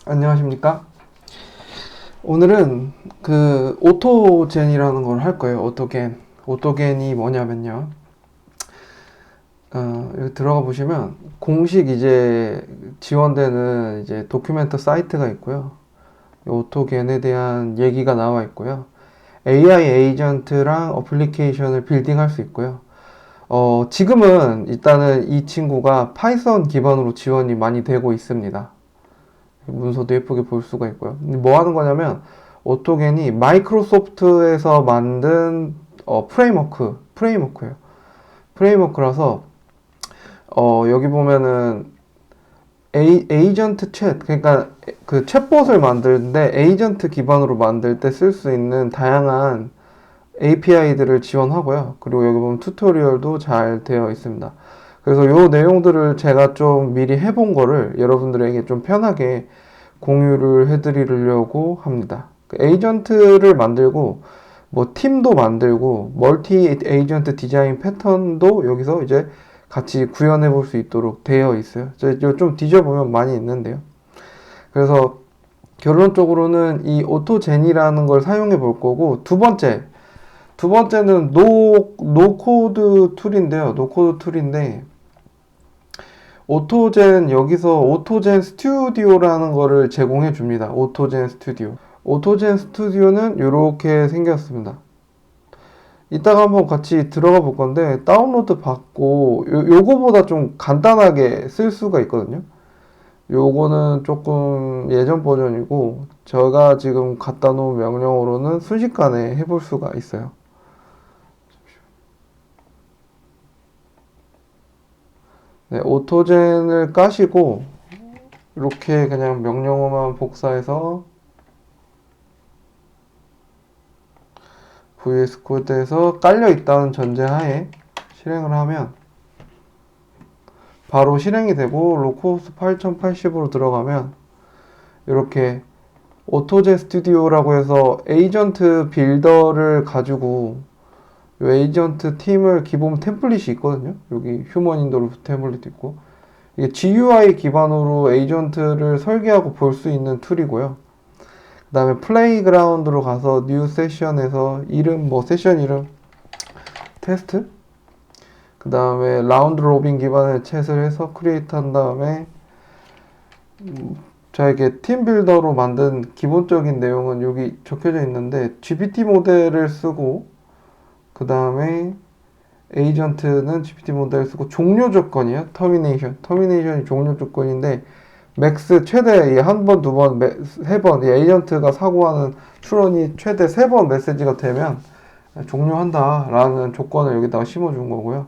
안녕하십니까? 오늘은 그 오토젠이라는 걸 할 거예요. 오토겐. 오토겐이 뭐냐면요. 여기 들어가 보시면 공식 이제 지원되는 이제 도큐멘트 사이트가 있고요. 이 오토겐에 대한 얘기가 나와 있고요. AI 에이전트랑 어플리케이션을 빌딩할 수 있고요. 지금은 일단은 이 친구가 파이썬 기반으로 지원이 많이 되고 있습니다. 문서도 예쁘게 볼 수가 있고요. 뭐 하는 거냐면 오토겐이 마이크로소프트에서 만든 프레임워크예요. 프레임워크라서 여기 보면은 에이전트 챗, 그러니까 그 챗봇을 만드는데 에이전트 기반으로 만들 때 쓸 수 있는 다양한 API들을 지원하고요. 그리고 여기 보면 튜토리얼도 잘 되어 있습니다. 그래서 이 내용들을 제가 좀 미리 해본 거를 여러분들에게 좀 편하게 공유를 해드리려고 합니다. 그 에이전트를 만들고 뭐 팀도 만들고 멀티 에이전트 디자인 패턴도 여기서 이제 같이 구현해 볼 수 있도록 되어 있어요. 좀 뒤져보면 많이 있는데요. 그래서 결론적으로는 이 오토젠이라는 걸 사용해 볼 거고, 두 번째는 노코드 툴인데요. 노코드 툴인데 여기서 오토젠 스튜디오라는 거를 제공해 줍니다. 오토젠 스튜디오. 오토젠 스튜디오는 이렇게 생겼습니다. 이따가 한번 같이 들어가 볼 건데 다운로드 받고 요거보다 좀 간단하게 쓸 수가 있거든요. 요거는 조금 예전 버전이고 제가 지금 갖다 놓은 명령어로는 순식간에 해볼 수가 있어요. 네, 오토젠을 까시고 이렇게 그냥 명령어만 복사해서 VS 코드에서 깔려 있다는 전제하에 실행을 하면 바로 실행이 되고 로크호스트 8080으로 들어가면 이렇게 오토젠 스튜디오라고 해서 에이전트 빌더를 가지고 이 에이전트 팀을 기본 템플릿이 있거든요. 여기 휴먼 인도 템플릿 있고 이게 GUI 기반으로 에이전트를 설계하고 볼 수 있는 툴이고요. 그 다음에 플레이그라운드로 가서 뉴 세션에서 세션 이름 테스트, 그 다음에 라운드 로빈 기반의 챗을 해서 크리에이트 한 다음에 저에게 팀 빌더로 만든 기본적인 내용은 여기 적혀져 있는데 GPT 모델을 쓰고 그 다음에 에이전트는 GPT 모델을 쓰고 종료 조건이에요. 터미네이션이 종료 조건인데 맥스 최대 한 번, 두 번, 세 번 에이전트가 사고하는 추론이 최대 3번 메시지가 되면 종료한다 라는 조건을 여기다가 심어준 거고요.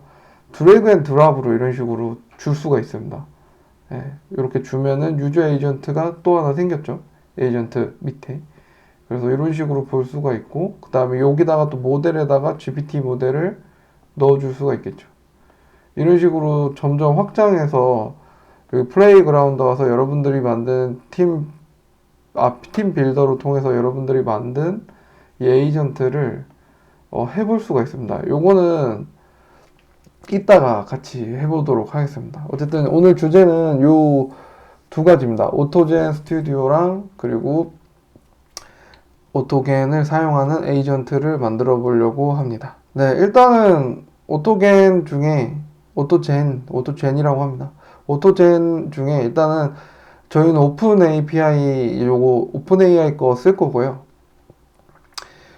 드래그 앤 드랍으로 이런 식으로 줄 수가 있습니다. 이렇게 주면은 유저 에이전트가 또 하나 생겼죠. 에이전트 밑에. 그래서 이런 식으로 볼 수가 있고 그 다음에 여기다가 또 모델에다가 GPT 모델을 넣어줄 수가 있겠죠. 이런 식으로 점점 확장해서 여기 플레이그라운드 와서 여러분들이 만든 팀 빌더로 통해서 여러분들이 만든 이 에이전트를 해볼 수가 있습니다. 요거는 이따가 같이 해보도록 하겠습니다. 어쨌든 오늘 주제는 요 두 가지입니다. 오토젠 스튜디오랑 그리고 오토겐을 사용하는 에이전트를 만들어 보려고 합니다. 네, 일단은 오토젠이라고 합니다. 오토젠 중에 일단은 저희는 오픈 API 거 쓸 거고요.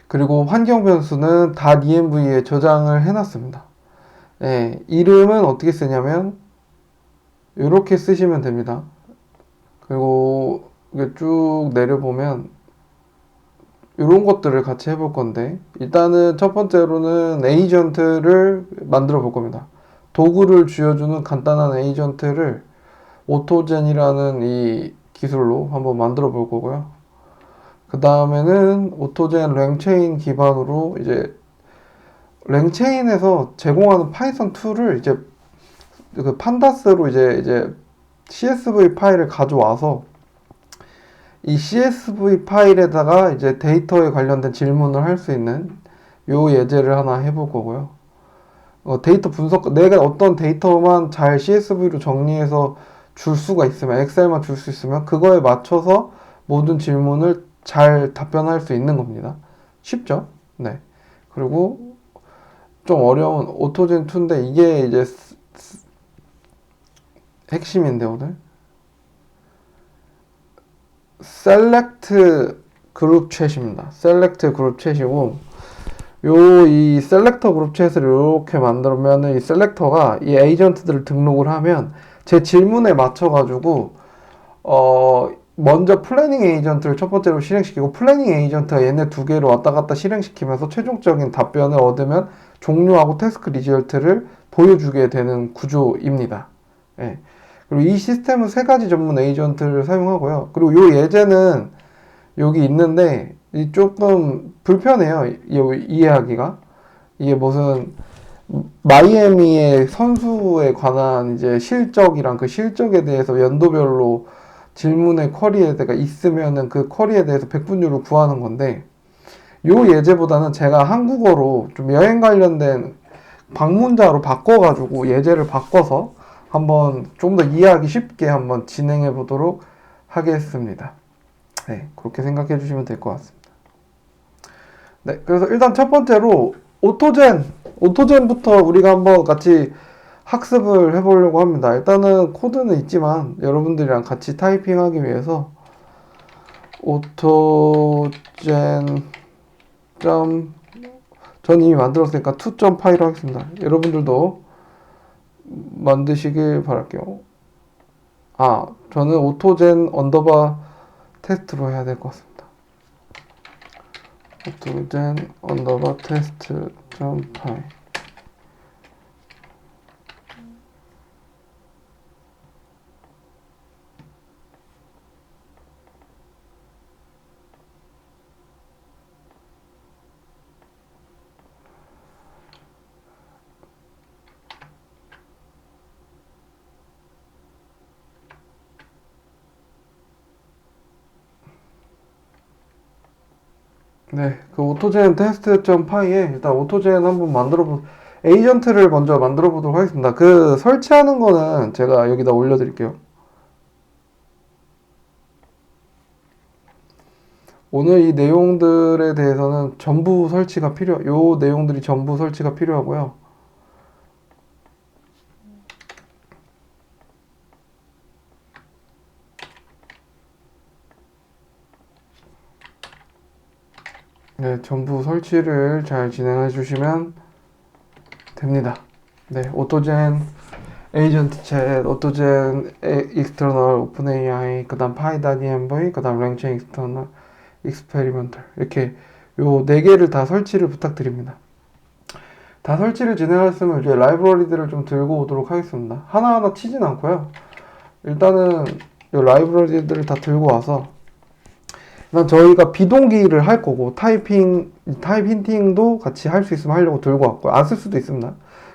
그리고 환경 변수는 .env에 저장을 해놨습니다. 네, 이름은 어떻게 쓰냐면 이렇게 쓰시면 됩니다. 그리고 이게 쭉 내려보면 이런 것들을 같이 해볼 건데 일단은 첫 번째로는 에이전트를 만들어 볼 겁니다. 도구를 쥐어주는 간단한 에이전트를 오토젠이라는 이 기술로 한번 만들어 볼 거고요. 그 다음에는 오토젠 랭체인 기반으로 이제 랭체인에서 제공하는 파이썬 툴을 이제 그 판다스로 이제 CSV 파일을 가져와서 이 CSV 파일에다가 이제 데이터에 관련된 질문을 할 수 있는 요 예제를 하나 해볼 거고요. 데이터 분석, 내가 어떤 데이터만 잘 CSV로 정리해서 줄 수가 있으면, 엑셀만 줄 수 있으면 그거에 맞춰서 모든 질문을 잘 답변할 수 있는 겁니다. 쉽죠? 네. 그리고 좀 어려운 오토젠 2인데 이게 이제 핵심인데 오늘 셀렉트 그룹 챗입니다. 셀렉트 그룹 챗이고 이 셀렉터 그룹 챗을 이렇게 만들면 이 셀렉터가 이 에이전트들을 등록을 하면 제 질문에 맞춰가지고 먼저 플래닝 에이전트를 첫 번째로 실행시키고 플래닝 에이전트가 얘네 두 개를 왔다 갔다 실행시키면서 최종적인 답변을 얻으면 종료하고 태스크 리절트를 보여주게 되는 구조입니다. 예. 그리고 이 시스템은 세 가지 전문 에이전트를 사용하고요. 그리고 요 예제는 여기 있는데 조금 불편해요. 이해하기가. 이게 무슨 마이애미의 선수에 관한 이제 실적이랑 그 실적에 대해서 연도별로 질문의 쿼리에가 있으면은 그 쿼리에 대해서 백분율을 구하는 건데 요 예제보다는 제가 한국어로 좀 여행 관련된 방문자로 바꿔가지고 예제를 바꿔서 한번 좀 더 이해하기 쉽게 한번 진행해 보도록 하겠습니다. 네, 그렇게 생각해 주시면 될 것 같습니다. 네, 그래서 일단 첫 번째로 오토젠부터 우리가 한번 같이 학습을 해보려고 합니다. 일단은 코드는 있지만 여러분들이랑 같이 타이핑하기 위해서 오토젠 전 이미 만들었으니까 2.5로 하겠습니다. 여러분들도 만드시길 바랄게요. 저는 오토젠 언더바 테스트로 해야 될 것 같습니다. 오토젠 언더바 테스트 파이. 네, 그 오토젠 테스트.py에 일단 오토젠 한번 에이전트를 먼저 만들어 보도록 하겠습니다. 그 설치하는 거는 제가 여기다 올려드릴게요. 오늘 이 내용들에 대해서는 요 내용들이 전부 설치가 필요하고요. 네, 전부 설치를 잘 진행해 주시면 됩니다. 네, 오토젠 에이전트 챗, 오토젠 익스터널 오픈 AI, 그 다음 파이다디엠브이, 그 다음 랭체인 익스터널 익스페리먼털 이렇게 요 네 개를 다 설치를 부탁드립니다. 다 설치를 진행했으면 이제 라이브러리들을 좀 들고 오도록 하겠습니다. 하나하나 치진 않고요. 일단은 이 라이브러리들을 다 들고 와서 일단 저희가 비동기를 할 거고 타입 힌팅도 같이 할 수 있으면 하려고 들고 왔고요. 안 쓸 수도 있습니다.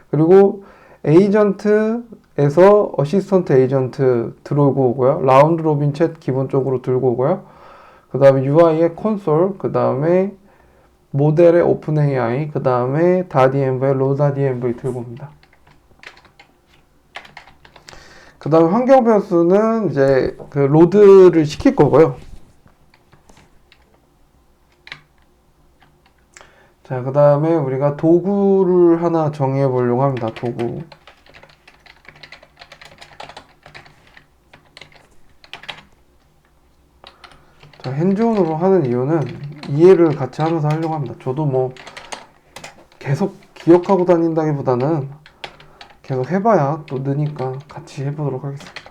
그리고 에이전트에서 어시스턴트 에이전트 들어오고 오고요. 라운드 로빈 챗 기본적으로 들고 오고요. 그 다음에 UI의 콘솔, 그 다음에 모델의 오픈 AI, 그 다음에 다디엠브의 로다디엠브 들고 옵니다. 그 다음에 환경 변수는 이제 그 로드를 시킬 거고요. 자, 그 다음에 우리가 도구를 하나 정해 보려고 합니다. 도구. 자, 핸즈온으로 하는 이유는 이해를 같이 하면서 하려고 합니다. 저도 뭐 계속 기억하고 다닌다기보다는 계속 해봐야 또 느니까 같이 해보도록 하겠습니다.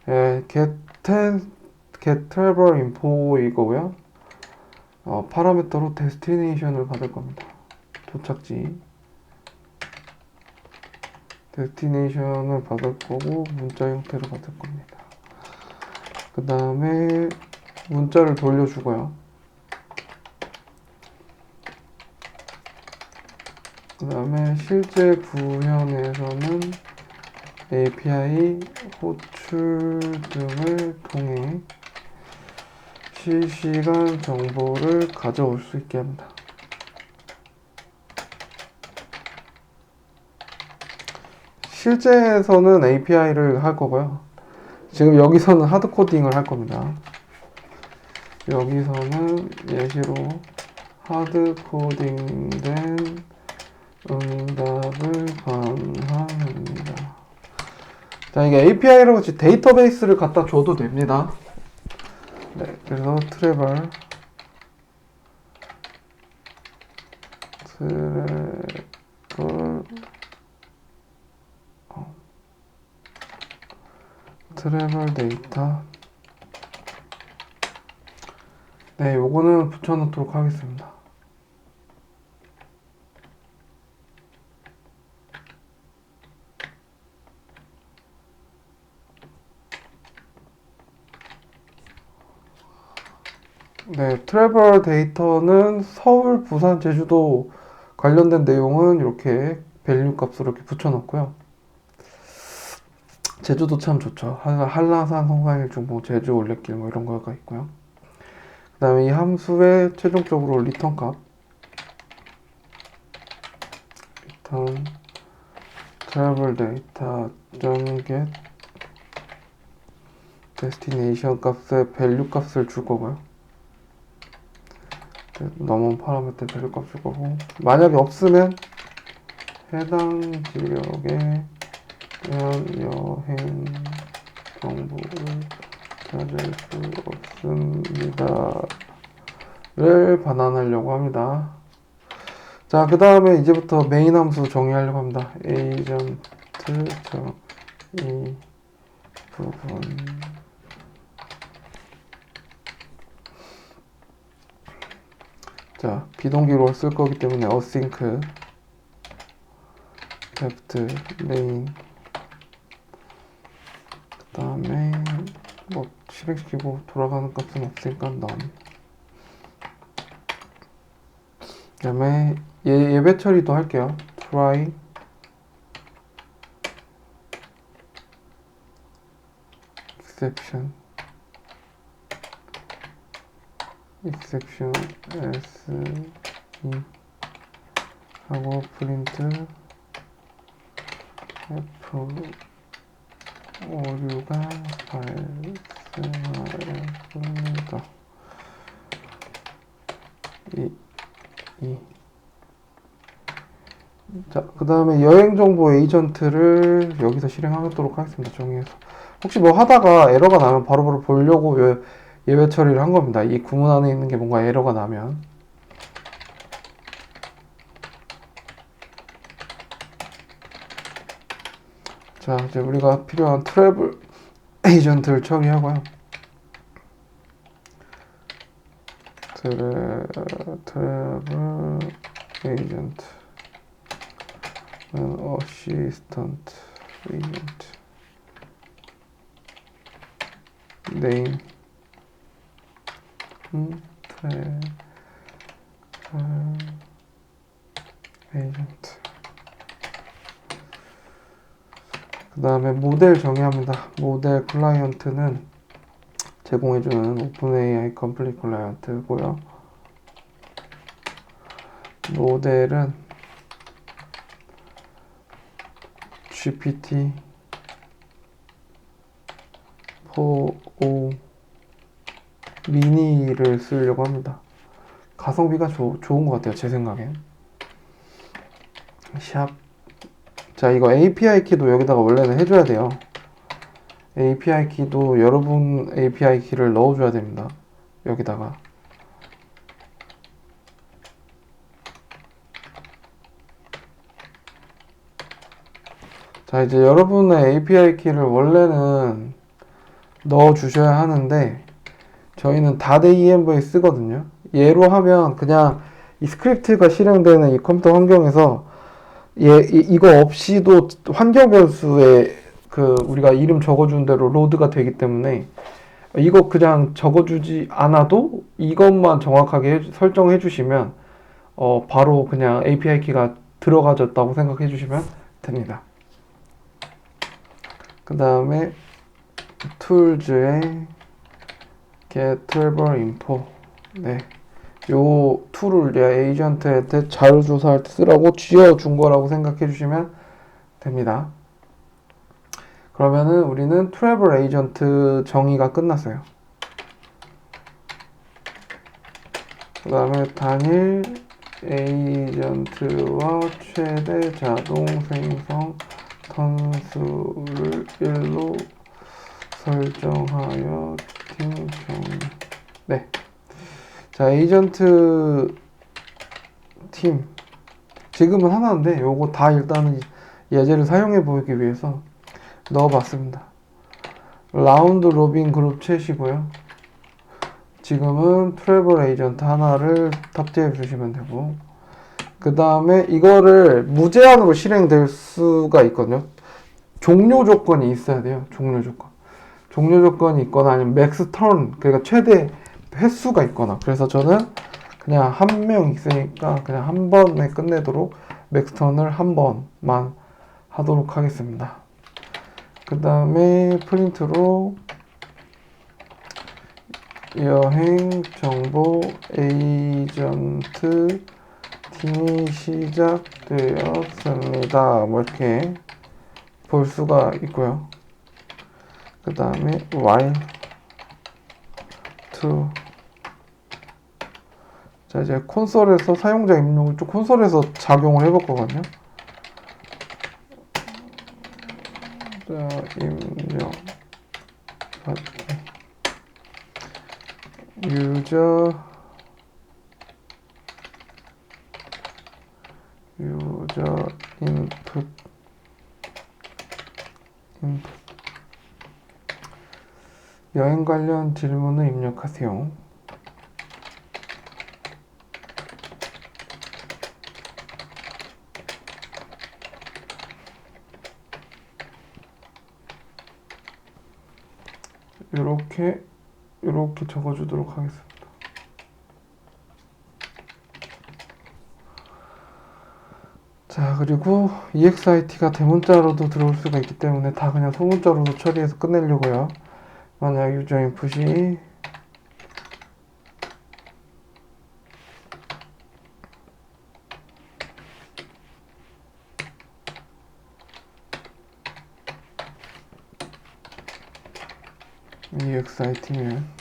예, get travel info 이거고요. 파라미터로 데스티네이션을 받을 겁니다. 도착지. 데스티네이션을 받을 거고 문자 형태로 받을 겁니다. 그 다음에 문자를 돌려주고요. 그 다음에 실제 구현에서는 API 호출 등을 통해 실시간 정보를 가져올 수 있게 합니다. 실제에서는 API를 할 거고요. 지금 여기서는 하드 코딩을 할 겁니다. 여기서는 예시로 하드 코딩된 응답을 반환합니다. 자, 이게 API로 같이 데이터베이스를 갖다 줘도 됩니다. 네, 그래서 트래블 데이터. 네, 요거는 붙여놓도록 하겠습니다. 네, 트래블 데이터는 서울, 부산, 제주도 관련된 내용은 이렇게 밸류 값으로 이렇게 붙여놨고요. 제주도 참 좋죠. 한라산, 성산일주, 뭐 제주 올레길 뭐 이런 거가 있고요. 그 다음에 이 함수의 최종적으로 리턴 값, 리턴 트래블 데이터 get destination 값의 밸류 값을 줄 거고요. 넘은 파라미터 밸류 값 줄 거고, 만약에 없으면 해당 지역에 대한 여행 정보를 찾을 수 없습니다 를 반환하려고 합니다. 자, 그 다음에 이제부터 메인 함수 정의하려고 합니다. agent 이 부분 자, 비동기로 쓸 거기 때문에 async left main 그 다음에 뭐 실행시키고 돌아가는 값은 없으니까 none. 그 다음에 예배 처리도 할게요. try exception s 하고 print f 오류가 발생하였습니다. 자, 그 다음에 여행정보 에이전트를 여기서 실행하도록 하겠습니다. 정의해서. 혹시 뭐 하다가 에러가 나면 바로바로 보려고 예외 처리를 한 겁니다. 이 구문 안에 있는 게 뭔가 에러가 나면. 자, 이제 우리가 필요한 트래블 에이전트를 처리하고요. 트래블 에이전트 어시스턴트 에이전트 네임 트래블 에이전트 그 다음에 모델 정의합니다. 모델 클라이언트는 제공해주는 오픈AI 컴플릿 클라이언트고요. 모델은 GPT 4o 미니를 쓰려고 합니다. 가성비가 좋은 것 같아요. 제 생각엔. 샵. 자, 이거 API 키도 여기다가 원래는 해줘야 돼요. API 키도 여러분 API 키를 넣어줘야 됩니다. 여기다가. 자, 이제 여러분의 API 키를 원래는 넣어주셔야 하는데 저희는 다대 env 쓰거든요. 얘로 하면 그냥 이 스크립트가 실행되는 이 컴퓨터 환경에서 이거 없이도 환경 변수에 그 우리가 이름 적어준 대로 로드가 되기 때문에 이거 그냥 적어주지 않아도 이것만 정확하게 설정해 주시면 바로 그냥 API 키가 들어가졌다고 생각해 주시면 됩니다. 그 다음에 tools에 get trevor info 네, 요 툴을 에이전트한테 자료 조사할 때 쓰라고 쥐어준 거라고 생각해 주시면 됩니다. 그러면은 우리는 트래블 에이전트 정의가 끝났어요. 그 다음에 단일 에이전트와 최대 자동 생성 턴수를 1로 설정하여 팀 정의. 네. 자, 에이전트 팀. 지금은 하나인데, 요거 다 일단은 예제를 사용해 보기 위해서 넣어봤습니다. 라운드 로빈 그룹 챗이고요. 지금은 트래블 에이전트 하나를 탑재해 주시면 되고, 그 다음에 이거를 무제한으로 실행될 수가 있거든요. 종료 조건이 있어야 돼요. 종료 조건. 종료 조건이 있거나 아니면 맥스 턴, 그러니까 최대 횟수가 있거나. 그래서 저는 그냥 한 명 있으니까 그냥 한 번에 끝내도록 맥스 턴을 한 번만 하도록 하겠습니다. 그 다음에 프린트로 여행 정보 에이전트 팀이 시작되었습니다. 뭐 이렇게 볼 수가 있고요. 그 다음에 while to. 자, 이제 콘솔에서 사용자 입력을 좀 콘솔에서 작용을 해볼 거거든요. 자, 입력 유저 인풋 여행 관련 질문을 입력하세요. 이렇게 적어주도록 하겠습니다. 자, 그리고 EXIT가 대문자로도 들어올 수가 있기 때문에 다 그냥 소문자로도 처리해서 끝내려고요. 만약 유저 인풋이 EXIT면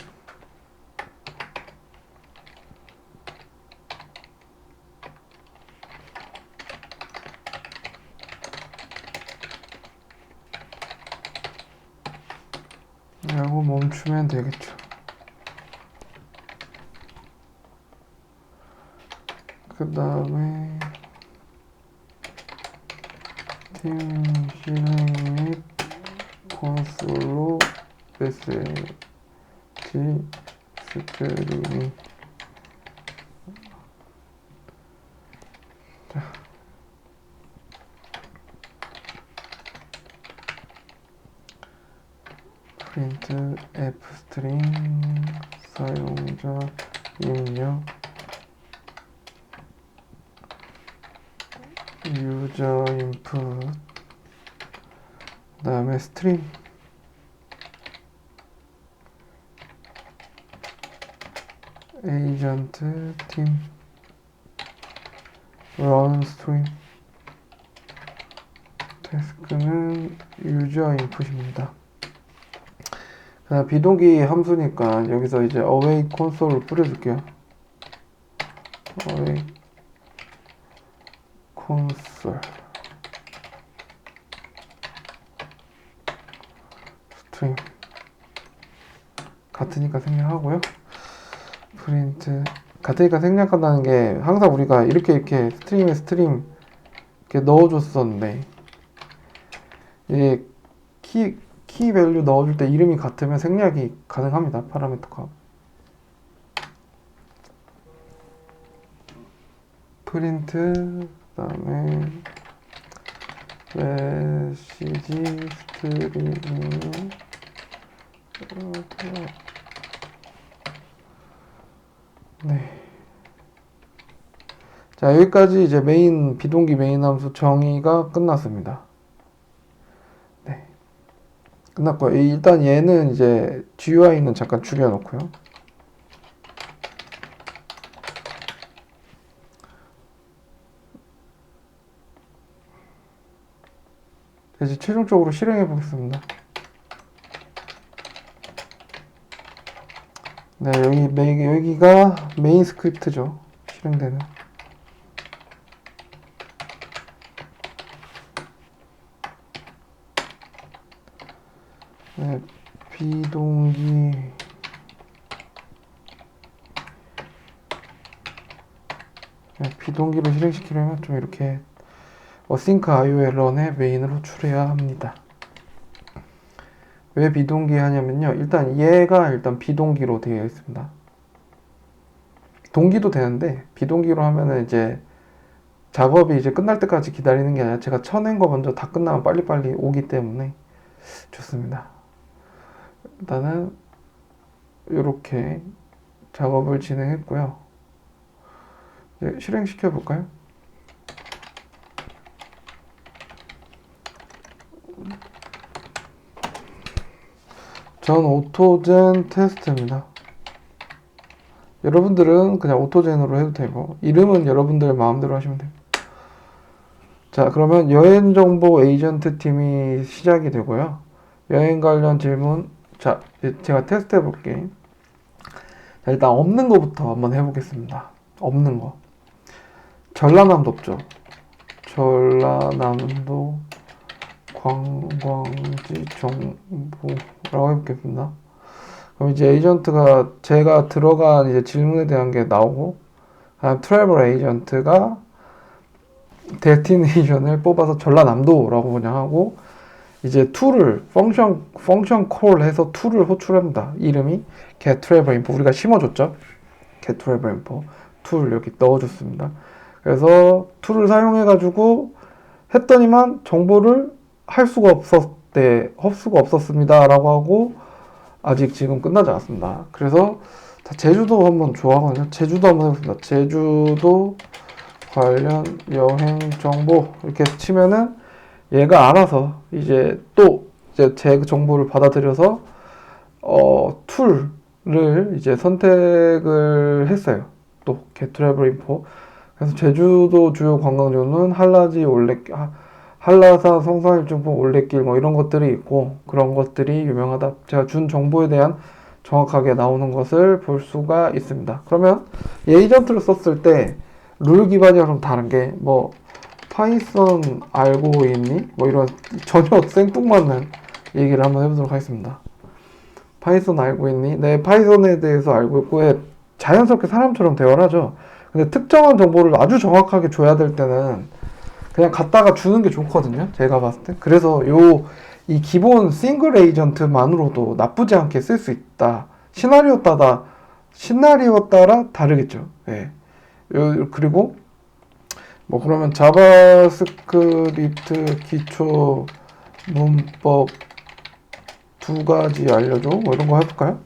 라고 멈추면 되겠죠. 그 다음에 팀 실행 및 콘솔로 메시지 스트리밍. 자, 프린트 F 스트링 사용자 입력 유저 인풋. 그 다음에 스트림 에이전트 팀 run 스트림 태스크는 유저 인풋입니다. 그다음 비동기 함수니까 여기서 이제 await console을 뿌려줄게요. await console 스트링 같으니까 생략하고요. 프린트 같으니까 생략한다는 게 항상 우리가 이렇게 스트림에 스트림 이렇게 넣어줬었는데 이게 키 밸류 넣어줄 때 이름이 같으면 생략이 가능합니다. 파라미터 값. 프린트 그다음에 메시지 스트리밍 네. 자, 여기까지 이제 비동기 메인 함수 정의가 끝났습니다. 네. 끝났고요. 일단 얘는 이제 GUI는 잠깐 줄여놓고요. 이제 최종적으로 실행해 보겠습니다. 네, 여기가 메인 스크립트죠. 실행되는. 네, 비동기 비동기로 실행시키려면 좀 이렇게 async IOL런의 메인을 호출해야 합니다. 왜 비동기 하냐면요. 일단 비동기로 되어 있습니다. 동기도 되는데 비동기로 하면은 이제 작업이 이제 끝날 때까지 기다리는 게 아니라 제가 쳐낸 거 먼저 다 끝나면 빨리빨리 오기 때문에 좋습니다. 일단은 이렇게 작업을 진행했고요. 이제 실행시켜 볼까요? 전 오토젠 테스트입니다. 여러분들은 그냥 오토젠으로 해도 되고 이름은 여러분들 마음대로 하시면 됩니다. 자, 그러면 여행 정보 에이전트 팀이 시작이 되고요. 여행 관련 질문. 자, 제가 테스트 해볼게요. 자, 일단 없는 거부터 한번 해보겠습니다. 없는 거. 전라남도 없죠. 전라남도 관광지 정보라고 해보겠습니다. 그럼 이제 에이전트가 제가 들어간 이제 질문에 대한 게 나오고, 트래블 에이전트가 데스티네이션을 뽑아서 전라남도라고 그냥 하고, 이제 툴을 펑션 콜 해서 툴을 호출합니다. 이름이 get travel info. 우리가 심어줬죠. get travel info 툴 여기 넣어줬습니다. 그래서 툴을 사용해가지고 했더니만 정보를 할 수가 없었습니다 라고 하고 아직 지금 끝나지 않았습니다. 그래서 제주도 한번 좋아하거든요. 제주도 한번 해보겠습니다. 제주도 관련 여행 정보 이렇게 치면은 얘가 알아서 이제 또 이제 제 정보를 받아들여서 툴을 이제 선택을 했어요. 또 get travel info. 그래서 제주도 주요 관광지는 한라산, 성산일주봉, 올레길 뭐 이런 것들이 있고 그런 것들이 유명하다. 제가 준 정보에 대한 정확하게 나오는 것을 볼 수가 있습니다. 그러면 에이전트를 썼을 때 룰 기반이랑 좀 다른 게 뭐 파이썬 알고 있니? 뭐 이런 전혀 생뚱맞는 얘기를 한번 해보도록 하겠습니다. 파이썬 알고 있니? 네, 파이썬에 대해서 알고 있고 자연스럽게 사람처럼 대화를 하죠. 근데 특정한 정보를 아주 정확하게 줘야 될 때는 그냥 갖다가 주는 게 좋거든요. 제가 봤을 때. 그래서 이 기본 싱글 에이전트만으로도 나쁘지 않게 쓸 수 있다. 시나리오 따라 다르겠죠. 네. 그리고 뭐 그러면 자바스크립트 기초 문법 2가지 알려줘. 뭐 이런 거 해볼까요?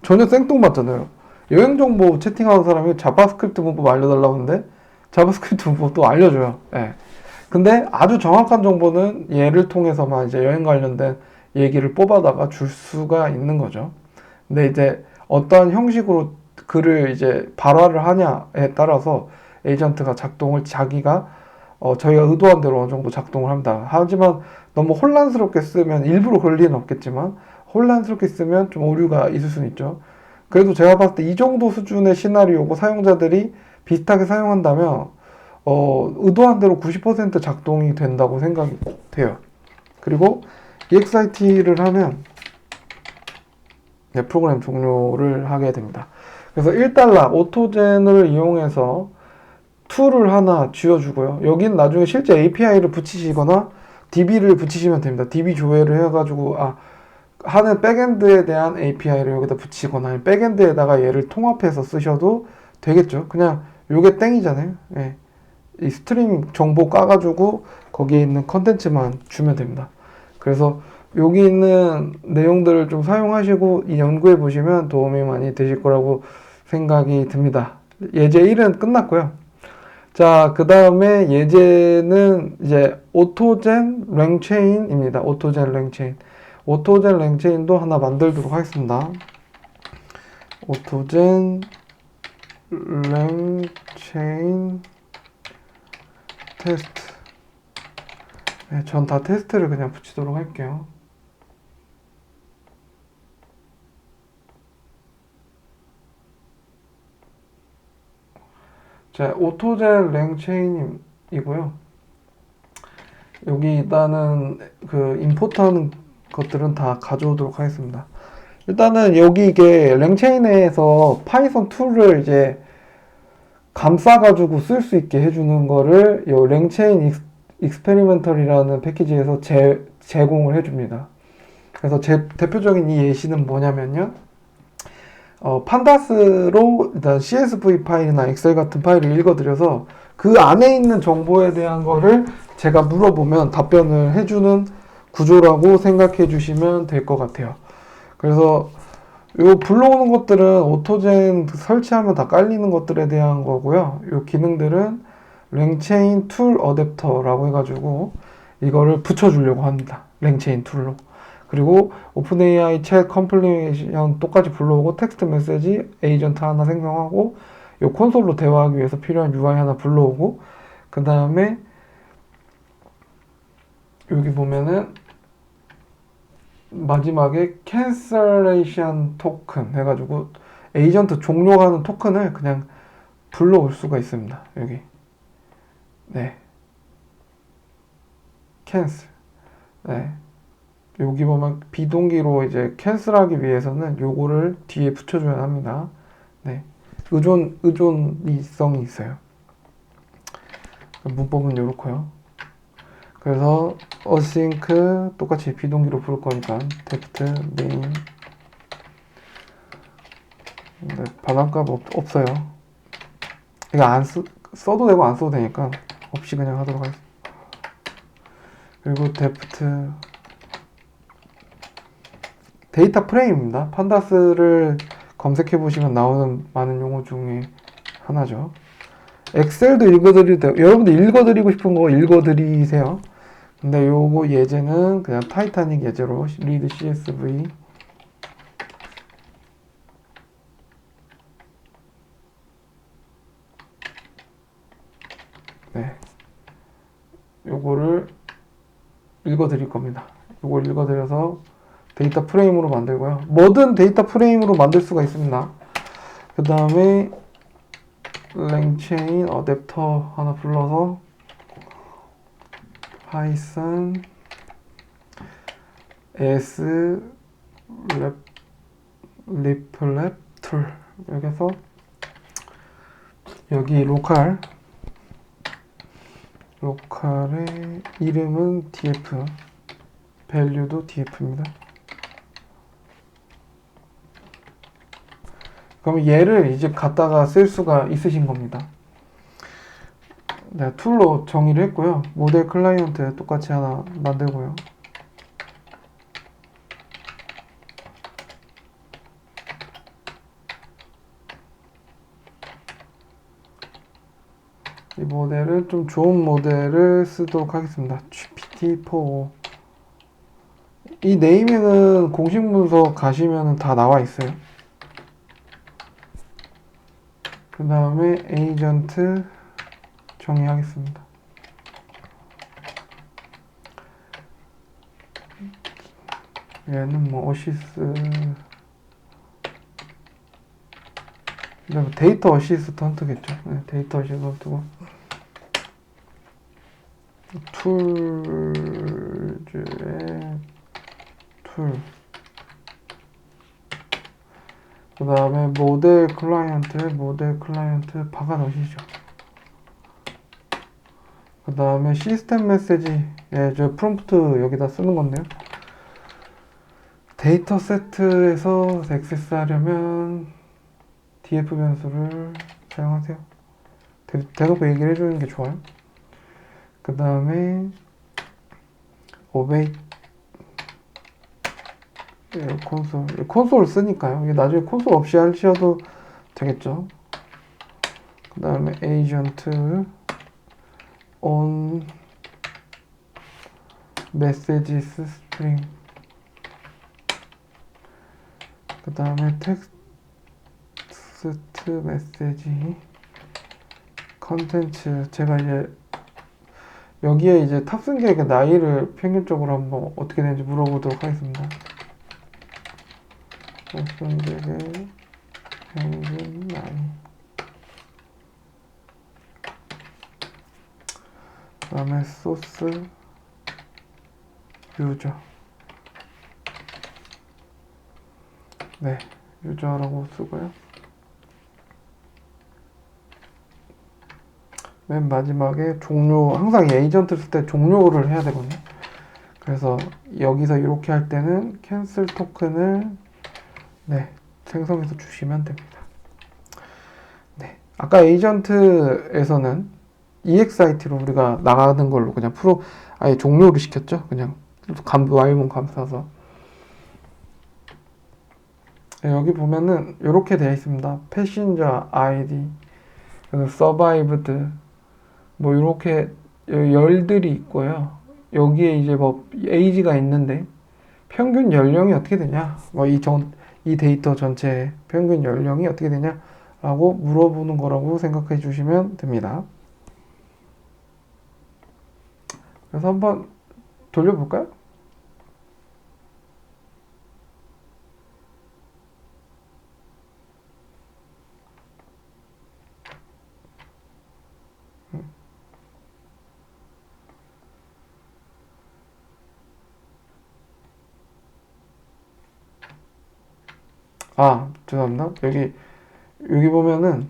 전혀 생뚱맞잖아요. 여행 정보 채팅하는 사람이 자바스크립트 문법 알려달라고 하는데 자바스크립트 문법도 알려줘요. 네. 근데 아주 정확한 정보는 얘를 통해서만 이제 여행 관련된 얘기를 뽑아다가 줄 수가 있는 거죠. 근데 이제 어떠한 형식으로 글을 이제 발화를 하냐에 따라서 에이전트가 작동을 자기가 저희가 의도한 대로 어느 정도 작동을 합니다. 하지만 너무 혼란스럽게 쓰면 일부러 그럴 리는 없겠지만 혼란스럽게 쓰면 좀 오류가 있을 수는 있죠. 그래도 제가 봤을 때 이 정도 수준의 시나리오고 사용자들이 비슷하게 사용한다면 의도한 대로 90% 작동이 된다고 생각이 돼요. 그리고 EXIT를 하면 네, 프로그램 종료를 하게 됩니다. 그래서 1달러 오토젠을 이용해서 툴을 하나 쥐어주고요. 여긴 나중에 실제 API를 붙이시거나 DB를 붙이시면 됩니다. DB 조회를 해가지고 하는 백엔드에 대한 API를 여기다 붙이거나 백엔드에다가 얘를 통합해서 쓰셔도 되겠죠. 그냥 요게 땡이잖아요. 예. 이 스트림 정보 까가지고 거기에 있는 컨텐츠만 주면 됩니다. 그래서 여기 있는 내용들을 좀 사용하시고 이 연구해 보시면 도움이 많이 되실 거라고 생각이 듭니다. 예제 1은 끝났고요. 자, 그 다음에 예제는 이제 오토젠 랭체인입니다. 오토젠 랭체인. 오토젠 랭체인도 하나 만들도록 하겠습니다. 오토젠 랭체인 테스트 네, 전 다 테스트를 그냥 붙이도록 할게요. 자, 오토젠 랭체인이고요. 여기 일단은 그 임포트하는 것들은 다 가져오도록 하겠습니다. 일단은 여기 이게 랭체인에서 파이썬 툴을 이제 감싸가지고 쓸 수 있게 해주는 거를 이 랭체인 익스페리멘털이라는 패키지에서 제공을 해줍니다. 그래서 대표적인 이 예시는 뭐냐면요. 판다스로 일단 CSV 파일이나 엑셀 같은 파일을 읽어드려서 그 안에 있는 정보에 대한 거를 제가 물어보면 답변을 해주는 구조라고 생각해 주시면 될 것 같아요. 그래서 요 불러오는 것들은 오토젠 설치하면 다 깔리는 것들에 대한 거고요. 요 기능들은 랭체인 툴 어댑터라고 해가지고 이거를 붙여주려고 합니다. 랭체인 툴로. 그리고 오픈AI 챗 컴플리션 똑같이 불러오고 텍스트 메시지 에이전트 하나 생성하고 요 콘솔로 대화하기 위해서 필요한 UI 하나 불러오고 그 다음에 여기 보면은 마지막에 cancellation token 해가지고 에이전트 종료하는 토큰을 그냥 불러올 수가 있습니다. 여기 네 cancel 네 여기 보면 비동기로 이제 캔슬하기 위해서는 요거를 뒤에 붙여줘야 합니다. 네 의존이성이 있어요. 문법은 요렇고요. 그래서 async 똑같이 비동기로 부를 거니까 deft main 네, 반환값 없어요. 이거 써도 되고 안 써도 되니까 없이 그냥 하도록 하겠습니다. 그리고 deft 데이터 프레임입니다. 판다스를 검색해 보시면 나오는 많은 용어 중에 하나죠. 엑셀도 읽어드리도 되고 여러분들 읽어드리고 싶은 거 읽어드리세요. 근데 요거 예제는 그냥 타이타닉 예제로 read CSV 네 요거를 읽어드릴 겁니다. 요걸 읽어드려서 데이터 프레임으로 만들고요. 뭐든 데이터 프레임으로 만들 수가 있습니다. 그 다음에 랭체인 어댑터 하나 불러서 python s replet tool 이렇게 해서 여기 로컬의 이름은 df value도 df입니다. 그럼 얘를 이제 갖다가 쓸 수가 있으신 겁니다. 네, 툴로 정의를 했고요. 모델 클라이언트 똑같이 하나 만들고요. 이 모델은 좀 좋은 모델을 쓰도록 하겠습니다. GPT-4 이 네이밍은 공식 문서 가시면 다 나와 있어요. 그 다음에 에이전트 정의하겠습니다. 얘는 뭐 어시스 데이터 어시스턴트겠죠. 네, 데이터 어시스턴트고 툴즈의 툴 그 다음에 모델 클라이언트 박아 넣으시죠. 그 다음에 시스템 메시지 저 프롬프트 여기다 쓰는 건데요. 데이터 세트에서 액세스 하려면 df 변수를 사용하세요. 대놓고 얘기를 해주는 게 좋아요. 그 다음에 obey 콘솔 쓰니까요. 이게 나중에 콘솔 없이 하셔도 되겠죠. 그 다음에 agent on messages string 그 다음에 텍스트 메시지 컨텐츠 제가 이제 여기에 이제 탑승객의 나이를 평균적으로 한번 어떻게 되는지 물어보도록 하겠습니다. 탑승객의 평균 나이. 그 다음에 소스 유저. 네, 유저라고 쓰고요. 맨 마지막에 종료, 항상 에이전트를 쓸 때 종료를 해야 되거든요. 그래서 여기서 이렇게 할 때는 캔슬 토큰을 네, 생성해서 주시면 됩니다. 네, 아까 에이전트에서는 EXIT로 우리가 나가는 걸로 그냥 아예 종료를 시켰죠. 그냥 와일문 감싸서. 네, 여기 보면은 이렇게 되어 있습니다. 패신저 아이디, 서바이브드, 뭐 이렇게 열들이 있고요. 여기에 이제 뭐 에이지가 있는데 평균 연령이 어떻게 되냐, 뭐 이 데이터 전체 평균 연령이 어떻게 되냐라고 물어보는 거라고 생각해 주시면 됩니다. 그래서 한번 돌려볼까요? 죄송합니다. 여기 보면은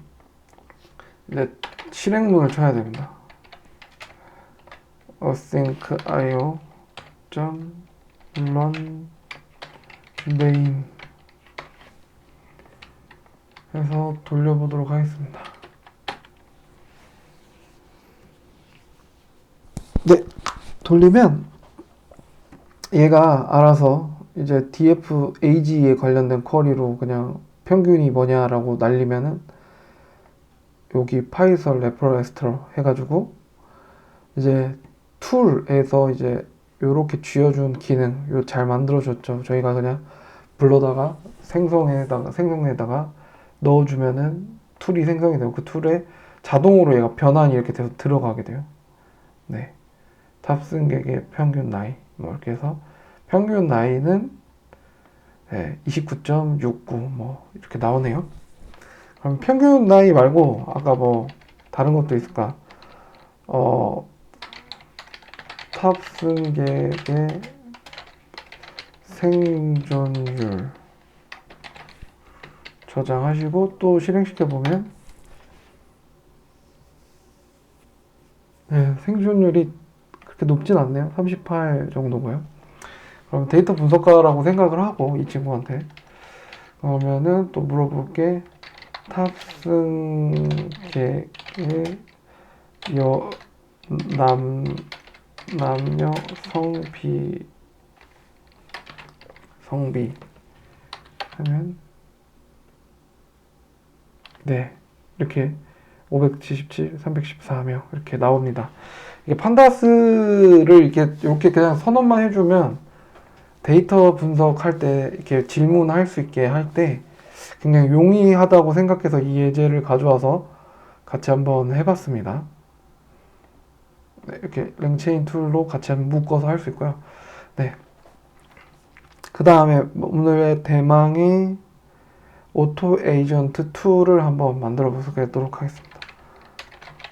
이제 실행문을 쳐야 됩니다. async.io run main 해서 돌려보도록 하겠습니다. 네, 돌리면 얘가 알아서 이제 df-age에 관련된 쿼리로 그냥 평균이 뭐냐라고 날리면은 여기 파이썬 레퍼레스터 해가지고 이제 툴에서 이제 요렇게 쥐어준 기능 요 잘 만들어줬죠. 저희가 그냥 불러다가 생성에다가 넣어주면은 툴이 생성이 되고 그 툴에 자동으로 얘가 변환이 이렇게 돼서 들어가게 돼요. 네, 탑승객의 평균 나이 뭐 이렇게 해서 평균 나이는 29.69 뭐 이렇게 나오네요. 그럼 평균 나이 말고 아까 뭐 다른 것도 있을까? 탑승객의 생존율 저장하시고 또 실행시켜 보면 생존율이 그렇게 높진 않네요. 38 정도고요. 그럼 데이터 분석가라고 생각을 하고 이 친구한테 그러면은 또 물어볼게. 탑승객의 남녀 성비 하면 네, 이렇게 577, 314명 이렇게 나옵니다. 이게 판다스를 이렇게 그냥 선언만 해주면 데이터 분석할 때 이렇게 질문할 수 있게 할 때 굉장히 용이하다고 생각해서 이 예제를 가져와서 같이 한번 해봤습니다. 네, 이렇게 랭체인 툴로 같이 한번 묶어서 할 수 있고요. 네. 그 다음에 오늘의 대망의 오토 에이전트 2를 한번 만들어 보도록 하겠습니다.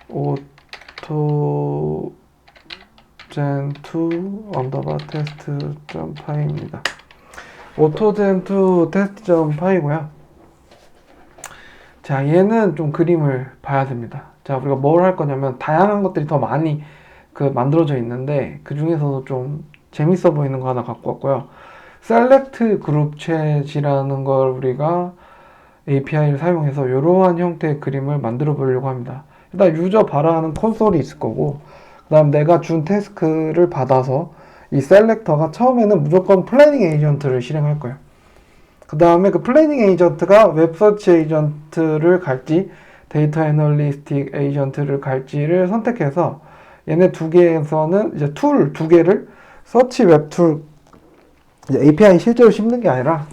오토 gen2 언더바 테스트.py입니다. 오토gen2 테스트.py고요. 자, 얘는 좀 그림을 봐야 됩니다. 자, 우리가 뭘 할 거냐면 다양한 것들이 더 많이 만들어져 있는데 그 중에서도 좀 재밌어 보이는 거 하나 갖고 왔고요. 셀렉트 그룹 챗이라는 걸 우리가 API를 사용해서 이러한 형태의 그림을 만들어 보려고 합니다. 일단 유저 바라하는 콘솔이 있을 거고, 그 다음 내가 준 태스크를 받아서 이 셀렉터가 처음에는 무조건 플래닝 에이전트를 실행할 거예요. 그 다음에 그 플래닝 에이전트가 웹서치 에이전트를 갈지 데이터 애널리스틱 에이전트를 갈지를 선택해서 얘네 두 개에서는 이제 툴 두 개를 서치 웹툴 API 실제로 씹는 게 아니라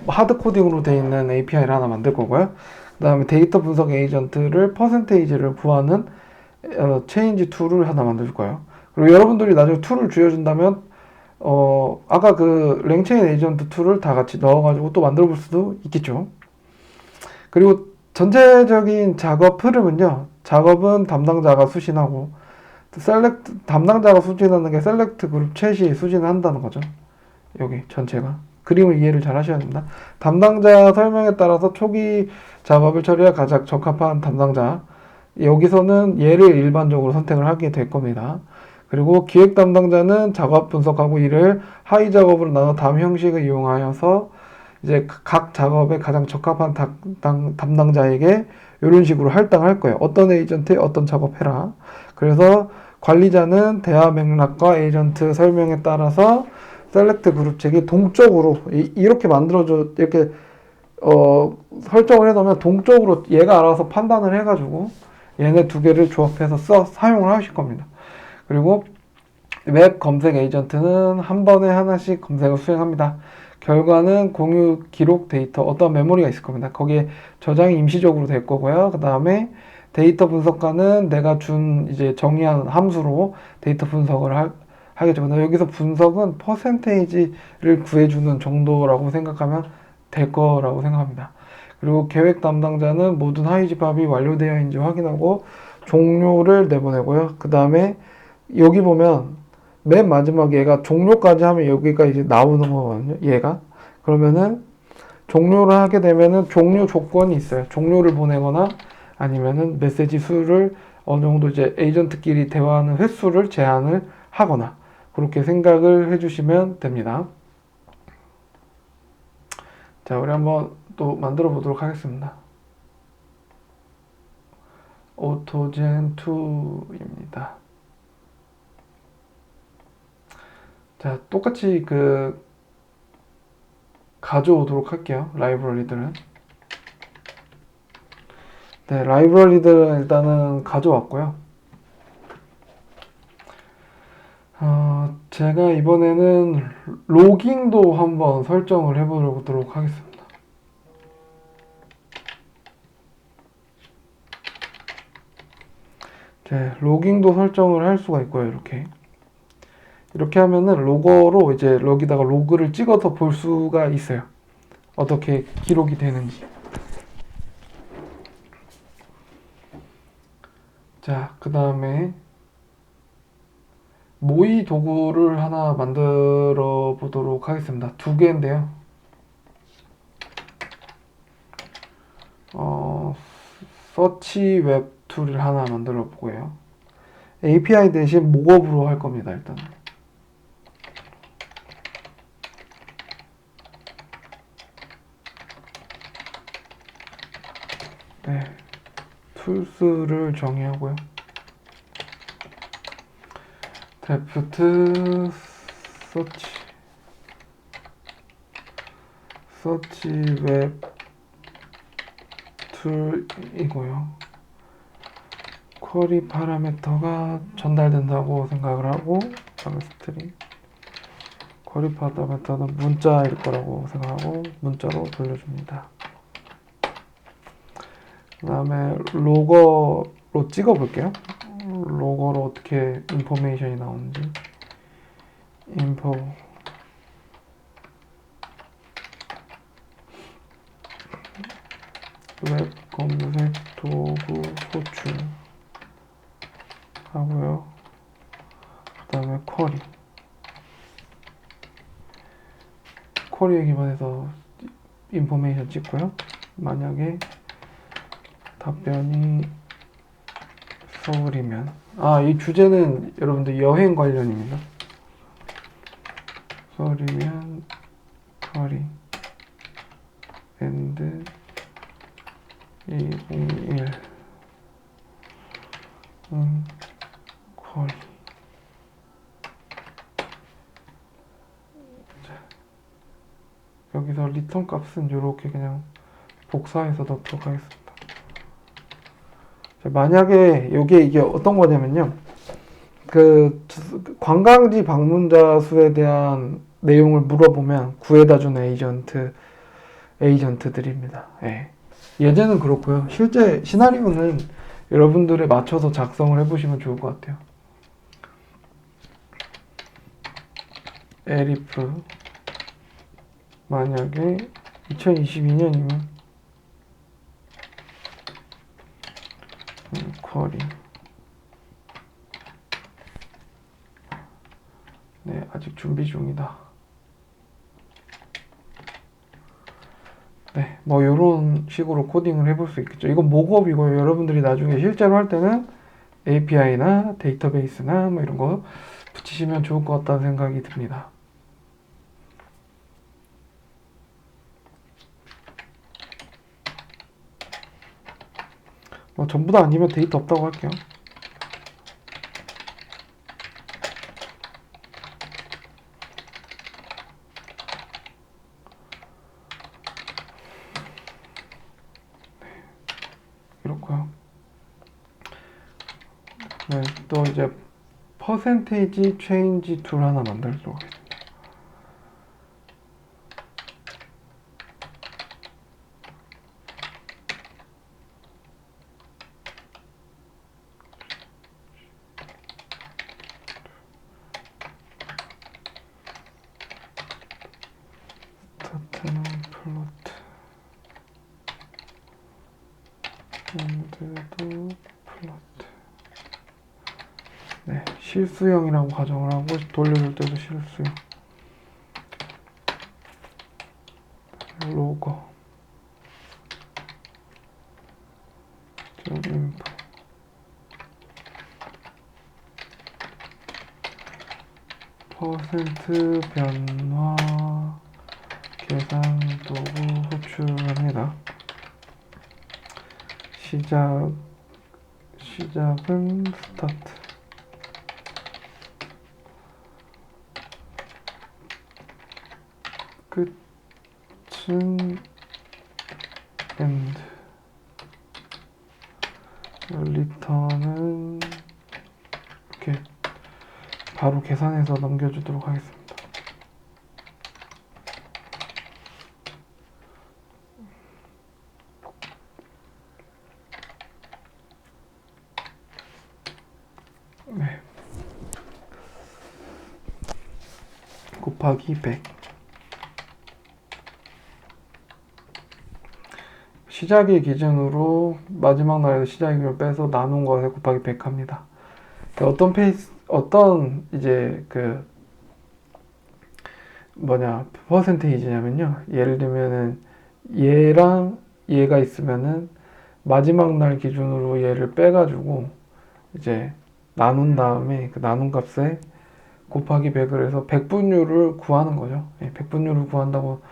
하드 코딩으로 되어 있는 API를 하나 만들 거고요. 그 다음에 데이터 분석 에이전트를 퍼센테이지를 구하는 체인지 툴을 하나 만들어줄 거예요. 그리고 여러분들이 나중에 툴을 줄여준다면 아까 그 랭체인 에이전트 툴을 다 같이 넣어가지고 또 만들어 볼 수도 있겠죠. 그리고 전체적인 작업 흐름은요. 작업은 담당자가 수신하고 담당자가 수진하는 게 셀렉트 그룹 챗이 수진을 한다는 거죠. 여기 전체가. 그림을 이해를 잘 하셔야 됩니다. 담당자 설명에 따라서 초기 작업을 처리할 가장 적합한 담당자. 여기서는 얘를 일반적으로 선택을 하게 될 겁니다. 그리고 기획 담당자는 작업 분석하고 이를 하위 작업으로 나눠 다음 형식을 이용하여서 이제 각 작업에 가장 적합한 담당자에게 이런 식으로 할당할 거예요. 어떤 에이전트에 어떤 작업해라. 그래서 관리자는 대화 맥락과 에이전트 설명에 따라서 셀렉트 그룹 책이 동적으로 이렇게 만들어줘 이렇게 설정을 해놓으면 동적으로 얘가 알아서 판단을 해가지고 얘네 두 개를 조합해서 사용을 하실 겁니다. 그리고 웹 검색 에이전트는 한 번에 하나씩 검색을 수행합니다. 결과는 공유 기록 데이터 어떤 메모리가 있을 겁니다. 거기에 저장이 임시적으로 될 거고요. 그 다음에 데이터 분석가는 내가 준 이제 정의한 함수로 데이터 분석을 하겠죠. 근데 여기서 분석은 퍼센테이지를 구해주는 정도라고 생각하면 될 거라고 생각합니다. 그리고 계획 담당자는 모든 하위 집합이 완료되어 있는지 확인하고 종료를 내보내고요. 그 다음에 여기 보면 맨 마지막 얘가 종료까지 하면 여기가 이제 나오는 거거든요. 얘가. 그러면은 종료를 하게 되면은 종료 조건이 있어요. 종료를 보내거나 아니면은 메시지 수를 어느 정도 이제 에이전트끼리 대화하는 횟수를 제한을 하거나 그렇게 생각을 해주시면 됩니다. 자, 우리 한번 또 만들어 보도록 하겠습니다. 오토젠 2입니다. 자, 똑같이 가져오도록 할게요. 라이브러리들은. 네, 라이브러리들은 일단은 가져왔고요. 제가 이번에는 로깅도 한번 설정을 해보도록 하겠습니다. 네, 로깅도 설정을 할 수가 있고요. 이렇게 하면은 로거로 이제 여기다가 로그를 찍어서 볼 수가 있어요. 어떻게 기록이 되는지. 자, 그 다음에 모의 도구를 하나 만들어 보도록 하겠습니다. 두 개인데요. 서치 웹 툴을 하나 만들어 보고요. API 대신 목업으로 할 겁니다, 일단. 네. 툴스를 정의하고요. 데프트 서치 웹 툴이고요. 쿼리 파라미터가 전달된다고 생각을 하고 다음에 스트링 쿼리 파라미터는 문자일 거라고 생각하고 문자로 돌려줍니다. 그 다음에 로거로 찍어 볼게요. 로거로 어떻게 인포메이션이 나오는지. 인포 웹 검색 도구 소출 하고요. 그 다음에 쿼리에 기반해서 인포메이션 찍고요. 만약에 답변이 서울이면 이 주제는 여러분들 여행 관련입니다. 서울이면 쿼리 and 201 쿼리. 여기서 리턴 값은 이렇게 그냥 복사해서 넣도록 하겠습니다. 자, 만약에 이게 어떤 거냐면요. 관광지 방문자 수에 대한 내용을 물어보면 구해다 주는 에이전트들입니다. 예. 예제는 그렇고요. 실제 시나리오는 여러분들에 맞춰서 작성을 해보시면 좋을 것 같아요. elif 만약에 2022년이면 쿼리 네, 아직 준비 중이다. 네, 뭐 이런 식으로 코딩을 해볼 수 있겠죠. 이건 모급이고요. 여러분들이 나중에 실제로 할 때는 API나 데이터베이스나 뭐 이런 거 붙이시면 좋을 것 같다는 생각이 듭니다. 뭐 전부 다 아니면 데이터 없다고 할게요. 이렇고요. 네, 또 이제 퍼센테이지 체인지 툴 하나 만들도록 하겠습니다. 스타트는 플로트 엔드도 플로트. 네, 실수형이라고 가정을 하고 돌려줄 때도 실수형. 로거 인포 퍼센트 변화 계산 도구 호출합니다. 시작은 스타트, 끝은 엔드, 리턴은 이렇게 바로 계산해서 넘겨주도록 하겠습니다. 네. 곱하기 100. 시작일 기준으로 마지막 날에서 시작일을 빼서 나눈 것에 곱하기 100 합니다. 어떤 이제 퍼센테이지냐면요. 예를 들면은 얘랑 얘가 있으면은 마지막 날 기준으로 얘를 빼가지고 이제 나눈 다음에 그 나눈 값에 곱하기 100을 해서 백분율을 구하는 거죠. 예, 백분율을 구한다고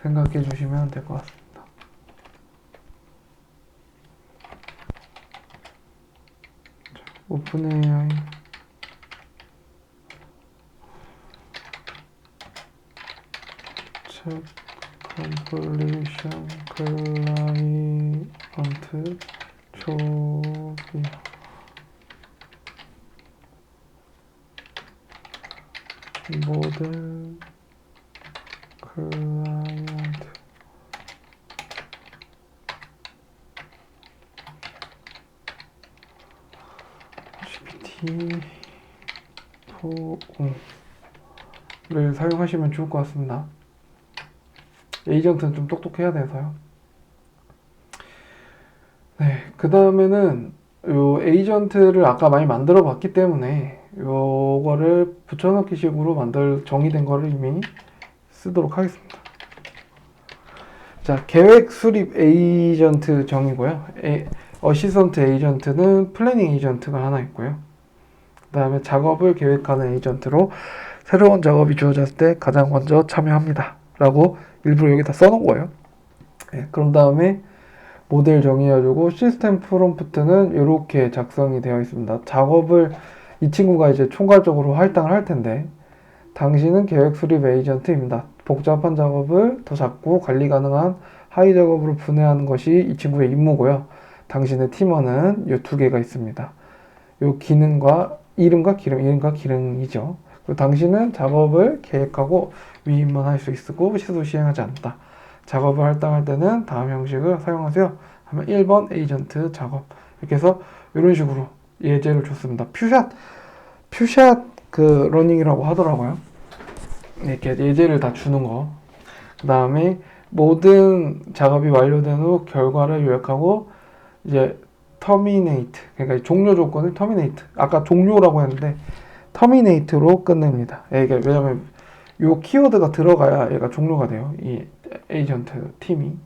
생각해 주시면 될 것 같습니다. 오픈AI 책 컴플리션 클라이언트 초기 모델 클라이언트 GPT-4를 사용하시면 좋을 것 같습니다. 에이전트는 좀 똑똑해야 돼서요. 네, 그 다음에는 요 에이전트를 아까 많이 만들어 봤기 때문에 요거를 붙여넣기 식으로 정의된 거를 이미 쓰도록 하겠습니다. 자, 계획 수립 에이전트 정의고요. 어시스턴트 에이전트는 플래닝 에이전트가 하나 있고요. 그 다음에 작업을 계획하는 에이전트로 새로운 작업이 주어졌을 때 가장 먼저 참여합니다. 라고 일부러 여기다 써놓은 거예요. 네, 그런 다음에 모델 정의해주고 시스템 프롬프트는 이렇게 작성이 되어 있습니다. 작업을 이 친구가 이제 총괄적으로 할당을 할 텐데 당신은 계획 수립 에이전트입니다. 복잡한 작업을 더 작고 관리 가능한 하위 작업으로 분해하는 것이 이 친구의 임무고요. 당신의 팀원은 이 두 개가 있습니다. 이 기능과 이름과 기능이죠. 그리고 당신은 작업을 계획하고 위임만 할 수 있고 시도 시행하지 않는다. 작업을 할당할 때는 다음 형식을 사용하세요. 하면 1번 에이전트 작업, 이렇게 해서 이런 식으로 예제를 줬습니다. 퓨샷 그 러닝이라고 하더라고요. 이렇게 예제를 다 주는 거. 그 다음에 모든 작업이 완료된 후 결과를 요약하고 이제 terminate, 그러니까 종료 조건을 terminate, 아까 종료라고 했는데 terminate로 끝냅니다. 이게 왜냐면 요 키워드가 들어가야 얘가 종료가 돼요. 이 에이전트 팀이.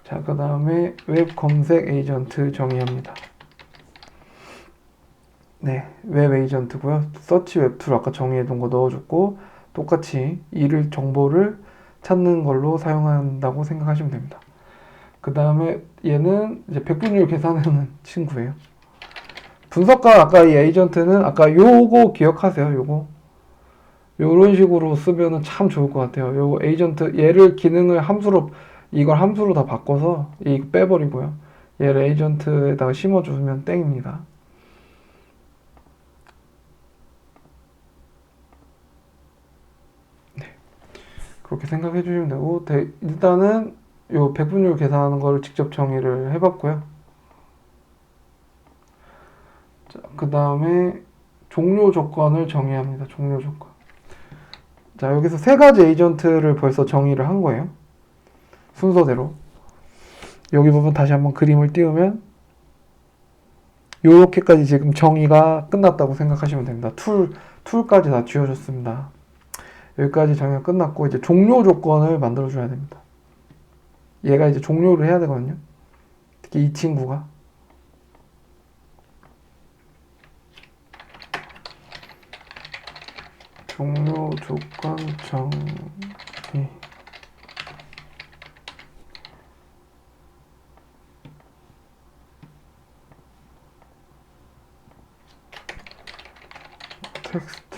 자, 그 다음에 웹 검색 에이전트 정의합니다. 네, 웹 에이전트고요. 서치 웹툴 아까 정의해둔 거 넣어줬고 똑같이 이를 정보를 찾는 걸로 사용한다고 생각하시면 됩니다. 그 다음에 얘는 이제 백분율 계산하는 친구예요. 분석가 아까 이 에이전트는 아까 요거 기억하세요. 요거 요런 식으로 쓰면은 참 좋을 것 같아요. 요 에이전트 얘를 기능을 함수로 이걸 함수로 다 바꿔서 이거 빼버리고요. 얘를 에이전트에다가 심어주면 땡입니다. 네, 그렇게 생각해 주시면 되고 일단은 요 백분율 계산하는 거를 직접 정의를 해봤고요. 자, 그 다음에 종료 조건을 정의합니다. 종료 조건. 자, 여기서 세 가지 에이전트를 벌써 정의를 한 거예요. 순서대로. 여기 부분 다시 한번 그림을 띄우면 요렇게까지 지금 정의가 끝났다고 생각하시면 됩니다. 툴까지 다 지워졌습니다. 여기까지 정의가 끝났고 이제 종료 조건을 만들어 줘야 됩니다. 얘가 이제 종료를 해야 되거든요. 특히 이 친구가. 종료 조건 정의. 텍스트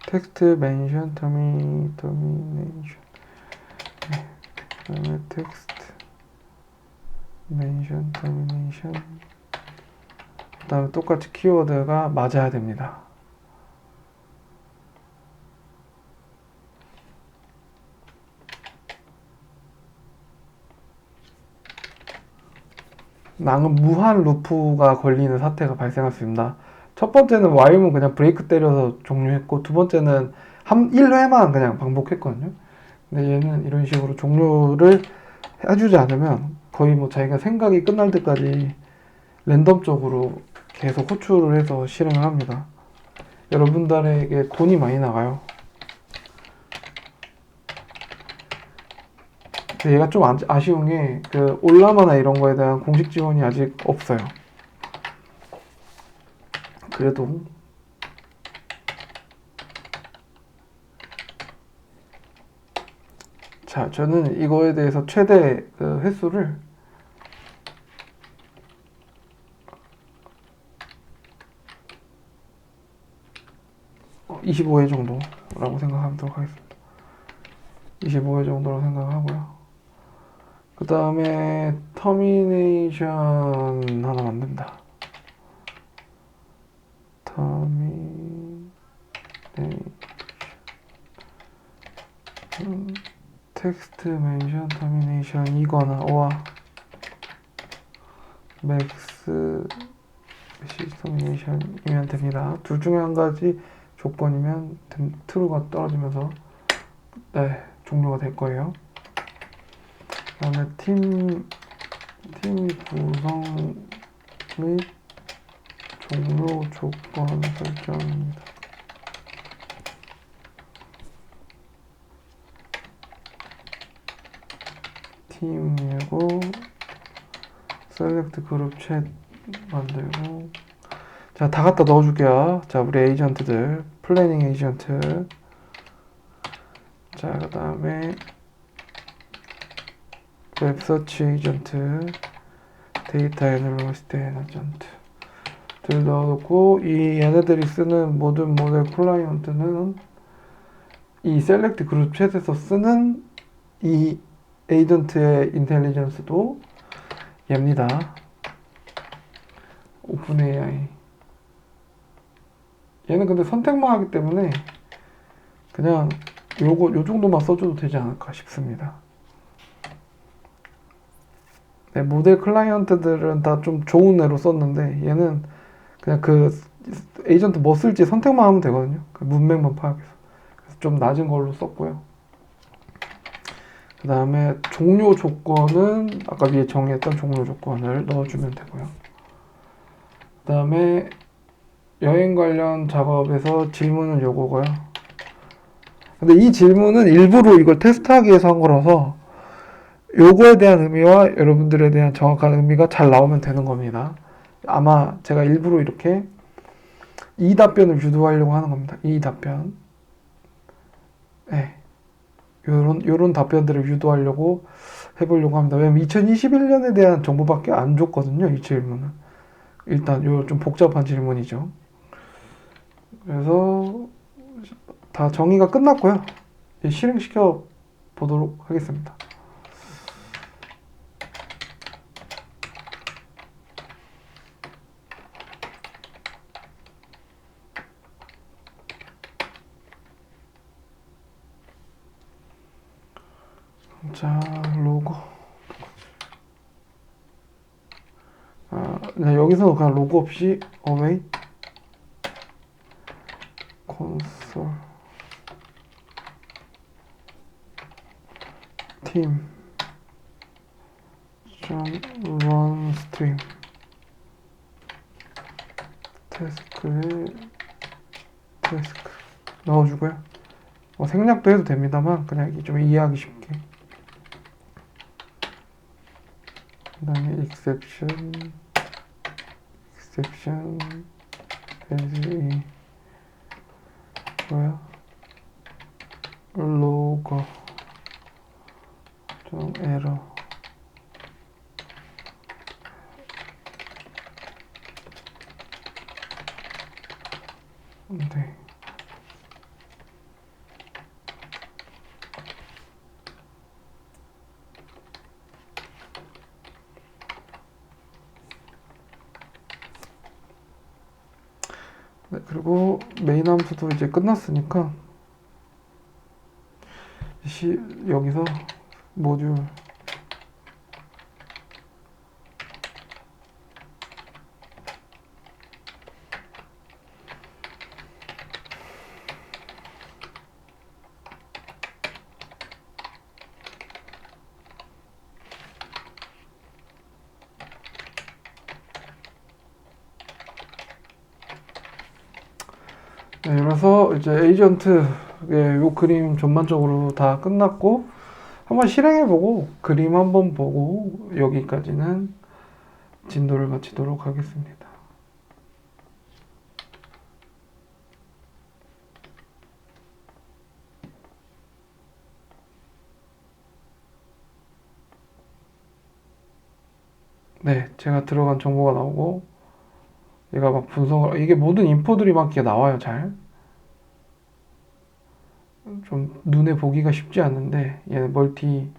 텍스트 멘션 터미네이션. 그 다음에 텍스트 멘션 터미네이션. 그 다음에 똑같이 키워드가 맞아야 됩니다. 낭은 무한 루프가 걸리는 사태가 발생할 수 있습니다. 첫 번째는 while은 그냥 브레이크 때려서 종료했고 두 번째는 1회만 그냥 반복했거든요. 근데 얘는 이런 식으로 종료를 해주지 않으면 거의 뭐 자기가 생각이 끝날 때까지 랜덤적으로 계속 호출을 해서 실행을 합니다. 여러분들에게 돈이 많이 나가요. 근데 얘가 좀 아쉬운 게 그 올라마나 이런 거에 대한 공식 지원이 아직 없어요. 그래도 자, 저는 이거에 대해서 최대 그 횟수를 25회 정도라고 생각하도록 하겠습니다. 25회 정도로 생각하고요. 그 다음에 터미네이션 하나 만든다. 텍스트 멘션 터미네이션 이거나 오와 맥스 시터미네이션이면 됩니다. 둘 중에 한 가지 조건이면 true가 떨어지면서 네, 종료가 될 거예요. 그 다음에 팀 구성 및 종료 조건 설정입니다. 팀이고 셀렉트 그룹 챗 만들고 자, 다 갖다 넣어줄게요. 자, 우리 에이전트들 플래닝 에이전트 자, 그 다음에 웹서치 에이전트 데이터 애널리스트 에이전트 들 넣어놓고 이 얘네들이 쓰는 모든 모델 클라이언트는 이 셀렉트 그룹 챗에서 쓰는 이 에이전트의 인텔리전스도 얘입니다. 오픈 AI 얘는 근데 선택만 하기 때문에 그냥 요 정도만 써줘도 되지 않을까 싶습니다. 네, 모델 클라이언트들은 다 좀 좋은 애로 썼는데 얘는 그냥 그 에이전트 뭐 쓸지 선택만 하면 되거든요. 그 문맥만 파악해서. 그래서 좀 낮은 걸로 썼고요. 그 다음에 종료 조건은 아까 위에 정의했던 종료 조건을 넣어주면 되고요. 그 다음에 여행 관련 작업에서 질문은 요거고요. 근데 이 질문은 일부러 이걸 테스트하기 위해서 한 거라서 요거에 대한 의미와 여러분들에 대한 정확한 의미가 잘 나오면 되는 겁니다. 아마 제가 일부러 이렇게 이 답변을 유도하려고 하는 겁니다. 이 답변. 네. 요런 답변들을 유도하려고 해보려고 합니다. 왜냐면 2021년에 대한 정보밖에 안 줬거든요. 이 질문은. 일단 요 좀 복잡한 질문이죠. 그래서 다 정의가 끝났고요. 이제 실행시켜 보도록 하겠습니다. 자, 로고. 네, 여기서 그냥 로고 없이 await console team run stream 태스크에 태스크 넣어주고요. 생략도 해도 됩니다만 그냥 좀 이해하기 쉽게. 그 다음에 exception as 뭐야? 로거 좀 에러. 네. 네, 그리고 메인 함수도 이제 끝났으니까 여기서 모듈 네, 그래서 이제 에이전트의 요 그림 전반적으로 다 끝났고 한번 실행해보고 그림 한번 보고 여기까지는 진도를 마치도록 하겠습니다. 네, 제가 들어간 정보가 나오고 얘가 막 분석을 이게 모든 인포들이 막 이렇게 나와요. 잘 좀 눈에 보기가 쉽지 않은데 얘는 멀티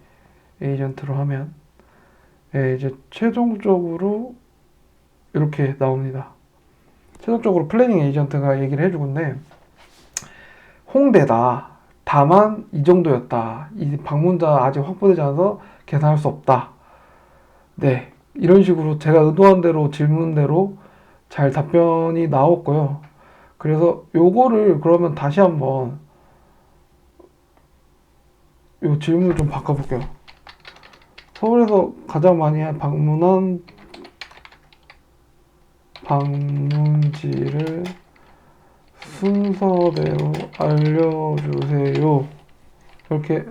에이전트로 하면 이제 최종적으로 이렇게 나옵니다. 최종적으로 플래닝 에이전트가 얘기를 해주건데 홍대다. 다만 이 정도였다. 이 방문자 아직 확보되지 않아서 계산할 수 없다. 네, 이런 식으로 제가 의도한 대로 질문대로 잘 답변이 나왔고요. 그래서 요거를 그러면 다시 한번 요 질문을 좀 바꿔볼게요. 서울에서 가장 많이 방문한 방문지를 순서대로 알려주세요. 이렇게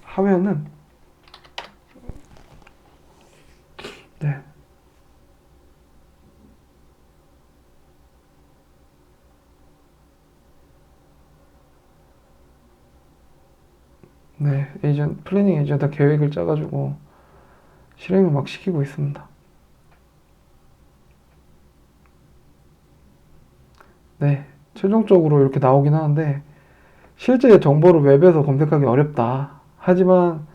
하면은 네. 네, 플래닝 에이전트 계획을 짜가지고 실행을 막 시키고 있습니다. 네, 최종적으로 이렇게 나오긴 하는데 실제 정보를 웹에서 검색하기 어렵다. 하지만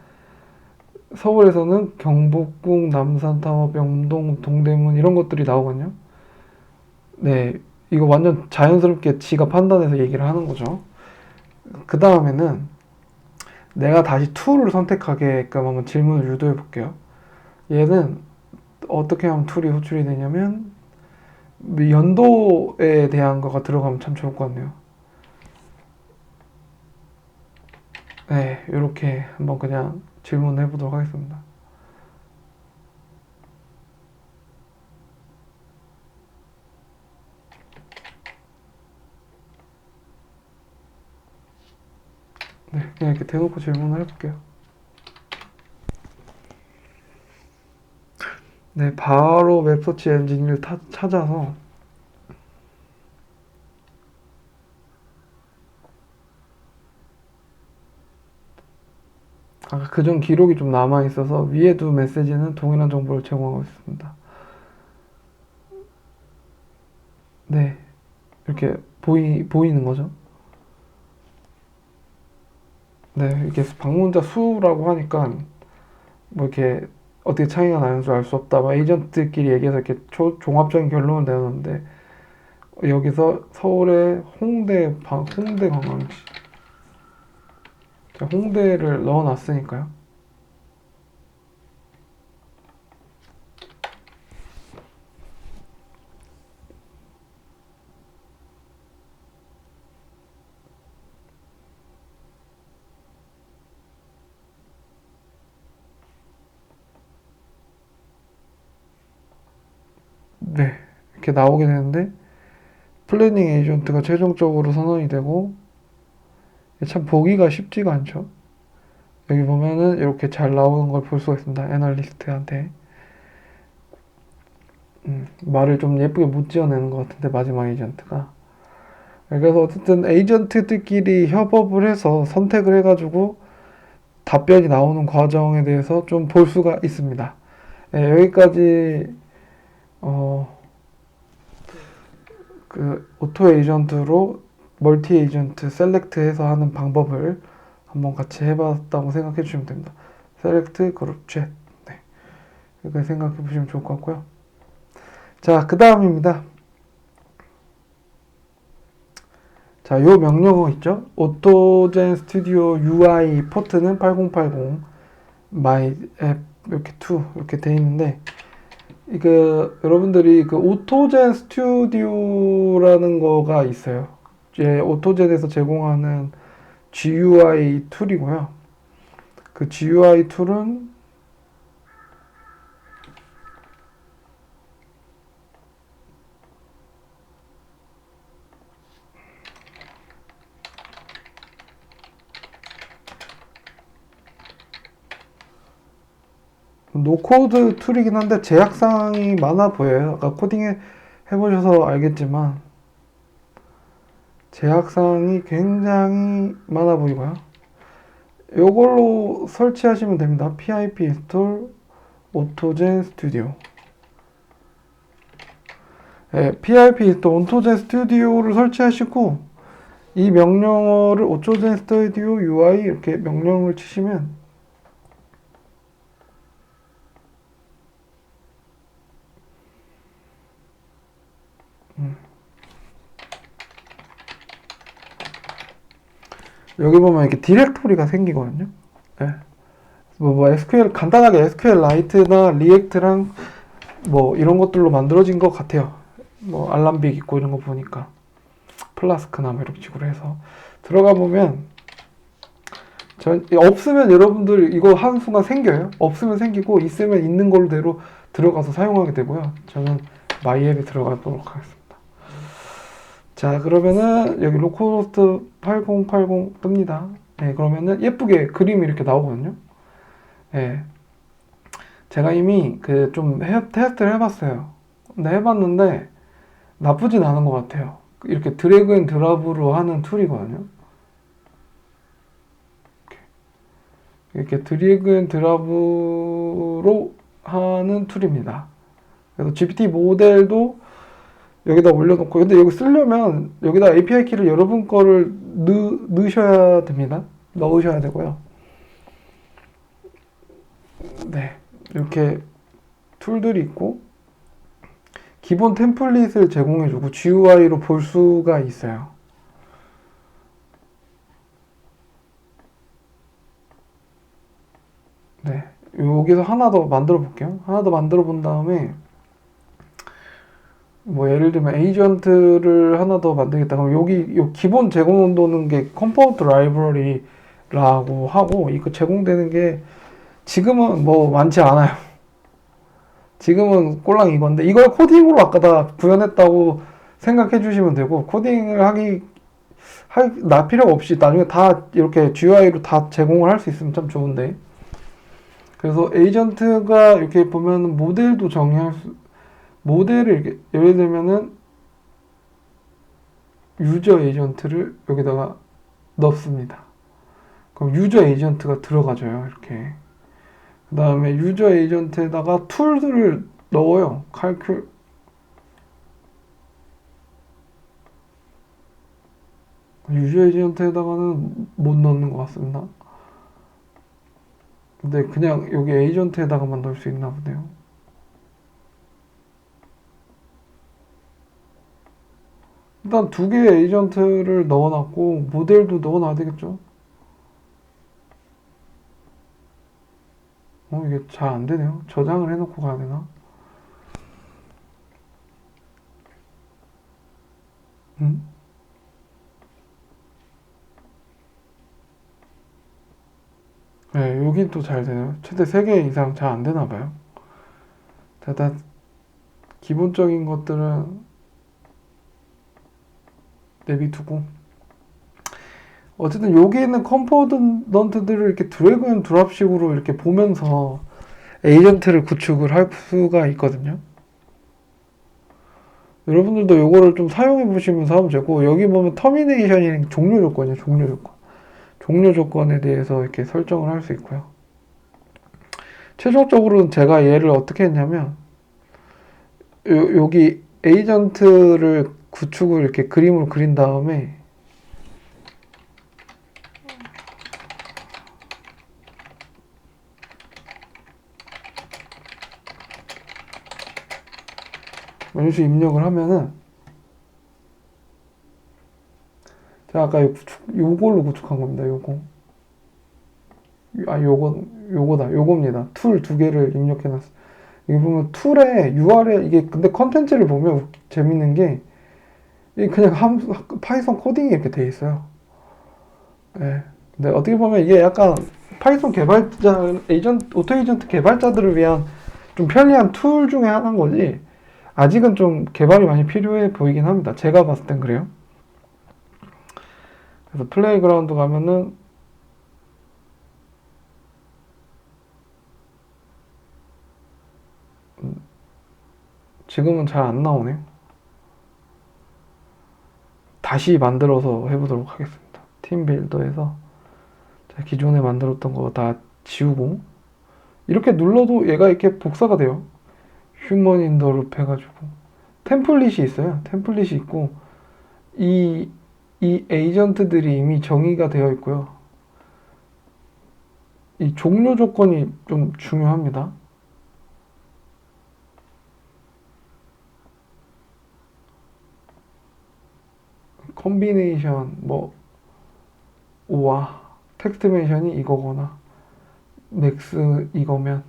서울에서는 경복궁, 남산타워, 명동, 동대문 이런 것들이 나오거든요. 네, 이거 완전 자연스럽게 지가 판단해서 얘기를 하는 거죠. 그 다음에는 내가 다시 툴을 선택하게끔 한번 질문을 유도해 볼게요. 얘는 어떻게 하면 툴이 호출이 되냐면 연도에 대한 거가 들어가면 참 좋을 것 같네요. 네, 이렇게 한번 그냥 질문해 보도록 하겠습니다. 네, 그냥 이렇게 대놓고 질문을 해볼게요. 네, 바로 웹서치 엔진을 찾아서 아까 그전 기록이 좀 남아 있어서 위에 두 메시지는 동일한 정보를 제공하고 있습니다. 네, 이렇게 보이는 거죠. 네, 이렇게 방문자 수라고 하니까 뭐 이렇게 어떻게 차이가 나는 줄 알 수 없다. 막 에이전트끼리 얘기해서 이렇게 종합적인 결론을 내놓는데 여기서 서울의 홍대 관광지. 제가 홍대를 넣어놨으니까요. 네, 이렇게 나오게 되는데 플래닝 에이전트가 최종적으로 선언이 되고 참 보기가 쉽지가 않죠. 여기 보면은 이렇게 잘 나오는 걸 볼 수가 있습니다. 애널리스트한테 말을 좀 예쁘게 못 지어내는 것 같은데 마지막 에이전트가. 그래서 어쨌든 에이전트들끼리 협업을 해서 선택을 해가지고 답변이 나오는 과정에 대해서 좀 볼 수가 있습니다. 네, 여기까지 그 오토 에이전트로 멀티 에이전트 셀렉트해서 하는 방법을 한번 같이 해봤다고 생각해 주시면 됩니다. 셀렉트 그룹 챗. 네, 이렇게 생각해 보시면 좋을 것 같고요. 자, 그 다음입니다. 자, 요 명령어 있죠? 오토젠 스튜디오 UI 포트는 8080 마이 앱 이렇게 2 이렇게 돼 있는데 이거 여러분들이 그 오토젠 스튜디오라는 거가 있어요. 이제 오토젠에서 제공하는 GUI 툴이고요. 그 GUI 툴은 노코드 툴이긴 한데 제약사항이 많아 보여요. 아까 해보셔서 알겠지만 제약사항이 굉장히 많아 보이고요. 이걸로 설치하시면 됩니다. PIP 인스톨 오토젠 스튜디오. 네, PIP 인스톨 오토젠 스튜디오를 설치하시고 이 명령어를 오토젠 스튜디오 UI 이렇게 명령을 치시면 여기 보면 이렇게 디렉토리가 생기거든요. 네. 뭐 SQL 간단하게 SQL라이트나 리액트랑 뭐 이런 것들로 만들어진 것 같아요. 뭐 알람빅 있고 이런 거 보니까 플라스크나 뭐 이런 식으로 해서 들어가 보면 없으면 여러분들 이거 한순간 생겨요. 없으면 생기고 있으면 있는 걸로 들어가서 사용하게 되고요. 저는 마이앱에 들어가도록 하겠습니다. 자, 그러면은 여기 로컬호스트 8080 뜹니다. 네, 그러면은 예쁘게 그림이 이렇게 나오거든요. 네, 제가 이미 그 좀 테스트를 해봤어요. 근데 해봤는데 나쁘진 않은 것 같아요. 이렇게 드래그 앤 드랍으로 하는 툴이거든요. 이렇게 드래그 앤 드랍으로 하는 툴입니다. 그래서 GPT 모델도 여기다 올려놓고, 근데 여기 쓰려면 여기다 API 키를 여러분 거를 넣으셔야 됩니다. 넣으셔야 되고요. 네, 이렇게 툴들이 있고 기본 템플릿을 제공해주고 GUI로 볼 수가 있어요. 여기서 하나 더 만들어 볼게요. 하나 더 만들어 본 다음에 뭐 예를 들면 에이전트를 하나 더 만들겠다. 그럼 여기 요 기본 제공되는 게 컴포넌트 라이브러리라고 하고 이거 제공되는 게 지금은 뭐 많지 않아요. 지금은 꼴랑 이건데 이걸 코딩으로 아까 다 구현했다고 생각해 주시면 되고 코딩을 나 필요 없이 나중에 다 이렇게 GUI로 다 제공을 할 수 있으면 참 좋은데 그래서 에이전트가 이렇게 보면 모델도 모델을 이렇게 예를 들면은 유저 에이전트를 여기다가 넣습니다. 그럼 유저 에이전트가 들어가져요. 이렇게. 그 다음에 유저 에이전트에다가 툴들을 넣어요. 유저 에이전트에다가는 못 넣는 것 같습니다. 근데 그냥 여기 에이전트에다가만 넣을 수 있나 보네요. 일단 두 개의 에이전트를 넣어놨고 모델도 넣어놔야 되겠죠. 이게 잘 안되네요. 저장을 해놓고 가야 되나? 네, 여긴 또 잘 되네요. 최대 3개 이상 잘 안 되나 봐요. 일단 기본적인 것들은 내비두고 어쨌든 여기 있는 컴포넌트들을 이렇게 드래그 앤 드롭식으로 이렇게 보면서 에이전트를 구축을 할 수가 있거든요. 여러분들도 이거를 좀 사용해 보시면서 하면 되고 여기 보면 터미네이션이 종료 조건이에요. 종료 조건. 종료 조건에 대해서 이렇게 설정을 할 수 있고요. 최종적으로는 제가 얘를 어떻게 했냐면 여기 에이전트를 구축을 이렇게 그림으로 그린 다음에 이런 식으로 입력을 하면은 제가 아까 요걸로 구축한 겁니다. 요겁니다. 툴 2개를 입력해놨어요. 여기 보면 툴에 URL, 이게 근데 컨텐츠를 보면 재밌는 게, 이게 그냥 파이썬 코딩이 이렇게 돼 있어요. 네. 근데 어떻게 보면 이게 약간 파이썬 오토 에이전트 개발자들을 위한 좀 편리한 툴 중에 하나인 거지, 아직은 좀 개발이 많이 필요해 보이긴 합니다. 제가 봤을 땐 그래요. 그래서 플레이그라운드 가면은 지금은 잘 안 나오네요. 다시 만들어서 해보도록 하겠습니다. 팀 빌더에서 제가 기존에 만들었던 거 다 지우고 이렇게 눌러도 얘가 이렇게 복사가 돼요. 휴먼 인더 룹 해가지고 템플릿이 있어요. 템플릿이 있고 이 에이전트들이 이미 정의가 되어 있고요. 이 종료 조건이 좀 중요합니다. 컨비네이션 뭐 오와 텍스트 멘션이 이거거나 맥스 이거면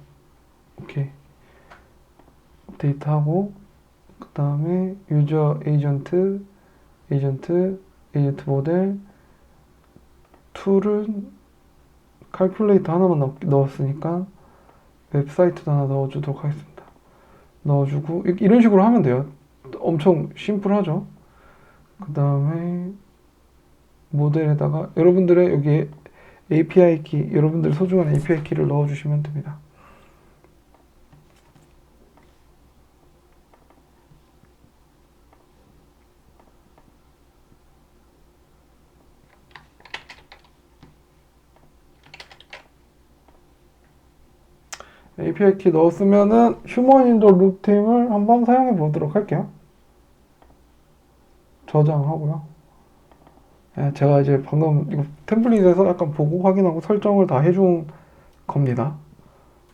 오케이 업데이트하고 그 다음에 유저 에이전트 모델 툴은 칼큘레이터 하나만 넣었으니까 웹사이트도 하나 넣어주도록 하겠습니다. 넣어주고 이런 식으로 하면 돼요. 엄청 심플하죠. 그 다음에 모델에다가 여러분들의 여기에 API 키, 여러분들 소중한 API 키를 넣어주시면 됩니다. API 키 넣었으면은 휴먼 인더 룹팀을 한번 사용해 보도록 할게요. 저장하고요. 네, 제가 이제 방금 이거 템플릿에서 약간 보고 확인하고 설정을 다 해준 겁니다.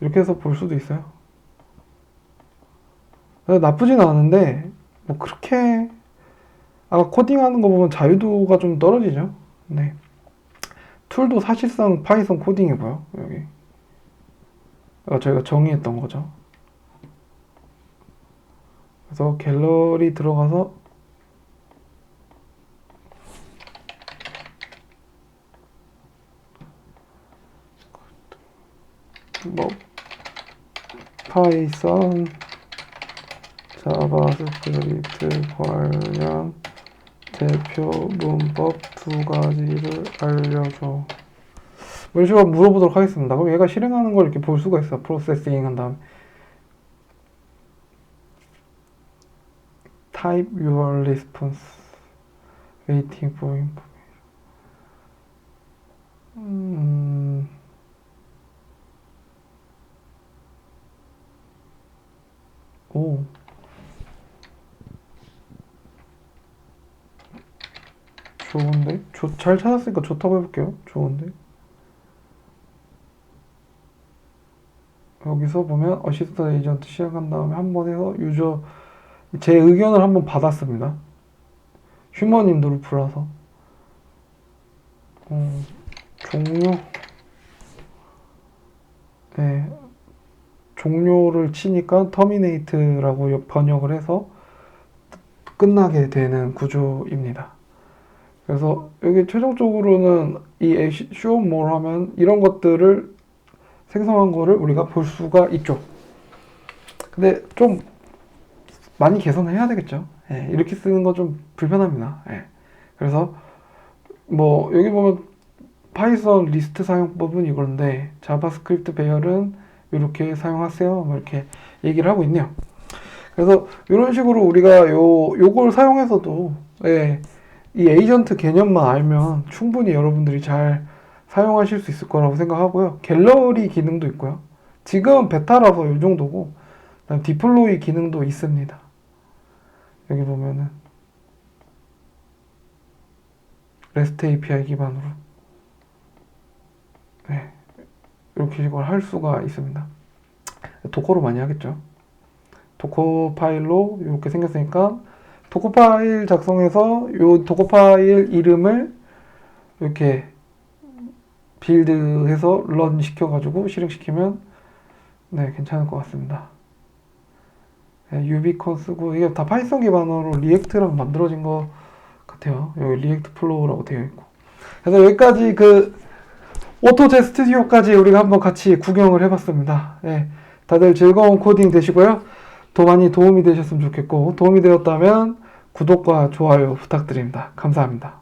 이렇게 해서 볼 수도 있어요. 나쁘진 않은데 뭐 그렇게 아까 코딩하는 거 보면 자유도가 좀 떨어지죠. 네. 툴도 사실상 파이썬 코딩이고요. 여기 저희가 정의했던 거죠. 그래서 갤러리 들어가서 뭐 파이썬, 자바스크립트 관련 대표 문법 두 가지를 알려줘. 뭐 이런 식으로 물어보도록 하겠습니다. 그럼 얘가 실행하는 걸 이렇게 볼 수가 있어. 프로세싱 한 다음에 type your response waiting for information. 오. 좋은데? 잘 찾았으니까 좋다고 해볼게요. 좋은데? 여기서 보면 어시스턴트 에이전트 시작한 다음에 한 번 해서 유저 제 의견을 한번 받았습니다. 휴먼 인도를 불러서 종료. 네, 종료를 치니까 터미네이트라고 번역을 해서 끝나게 되는 구조입니다. 그래서 여기 최종적으로는 이 show more 하면 이런 것들을 생성한 거를 우리가 볼 수가 있죠. 근데 좀 많이 개선을 해야 되겠죠. 예, 이렇게 쓰는 건 좀 불편합니다. 예. 그래서 뭐 여기 보면 파이썬 리스트 사용법은 이건데 자바스크립트 배열은 이렇게 사용하세요. 뭐 이렇게 얘기를 하고 있네요. 그래서 이런 식으로 우리가 요걸 사용해서도 예, 이 에이전트 개념만 알면 충분히 여러분들이 잘 사용하실 수 있을 거라고 생각하고요. 갤러리 기능도 있고요. 지금 베타라서 이 정도고 그다음 디플로이 기능도 있습니다. 여기 보면은 REST API 기반으로 네, 이렇게 이걸 할 수가 있습니다. 도커로 많이 하겠죠. 도커 파일로 이렇게 생겼으니까 도커 파일 작성해서 이 도커 파일 이름을 이렇게 빌드해서 런 시켜가지고 실행시키면 네, 괜찮을 것 같습니다. 네, 유비콘 쓰고 이게 다 파이썬 기반으로 리액트랑 만들어진 것 같아요. 여기 리액트 플로우라고 되어 있고. 그래서 여기까지 그 오토제 스튜디오까지 우리가 한번 같이 구경을 해봤습니다. 네, 다들 즐거운 코딩 되시고요. 더 많이 도움이 되셨으면 좋겠고 도움이 되었다면 구독과 좋아요 부탁드립니다. 감사합니다.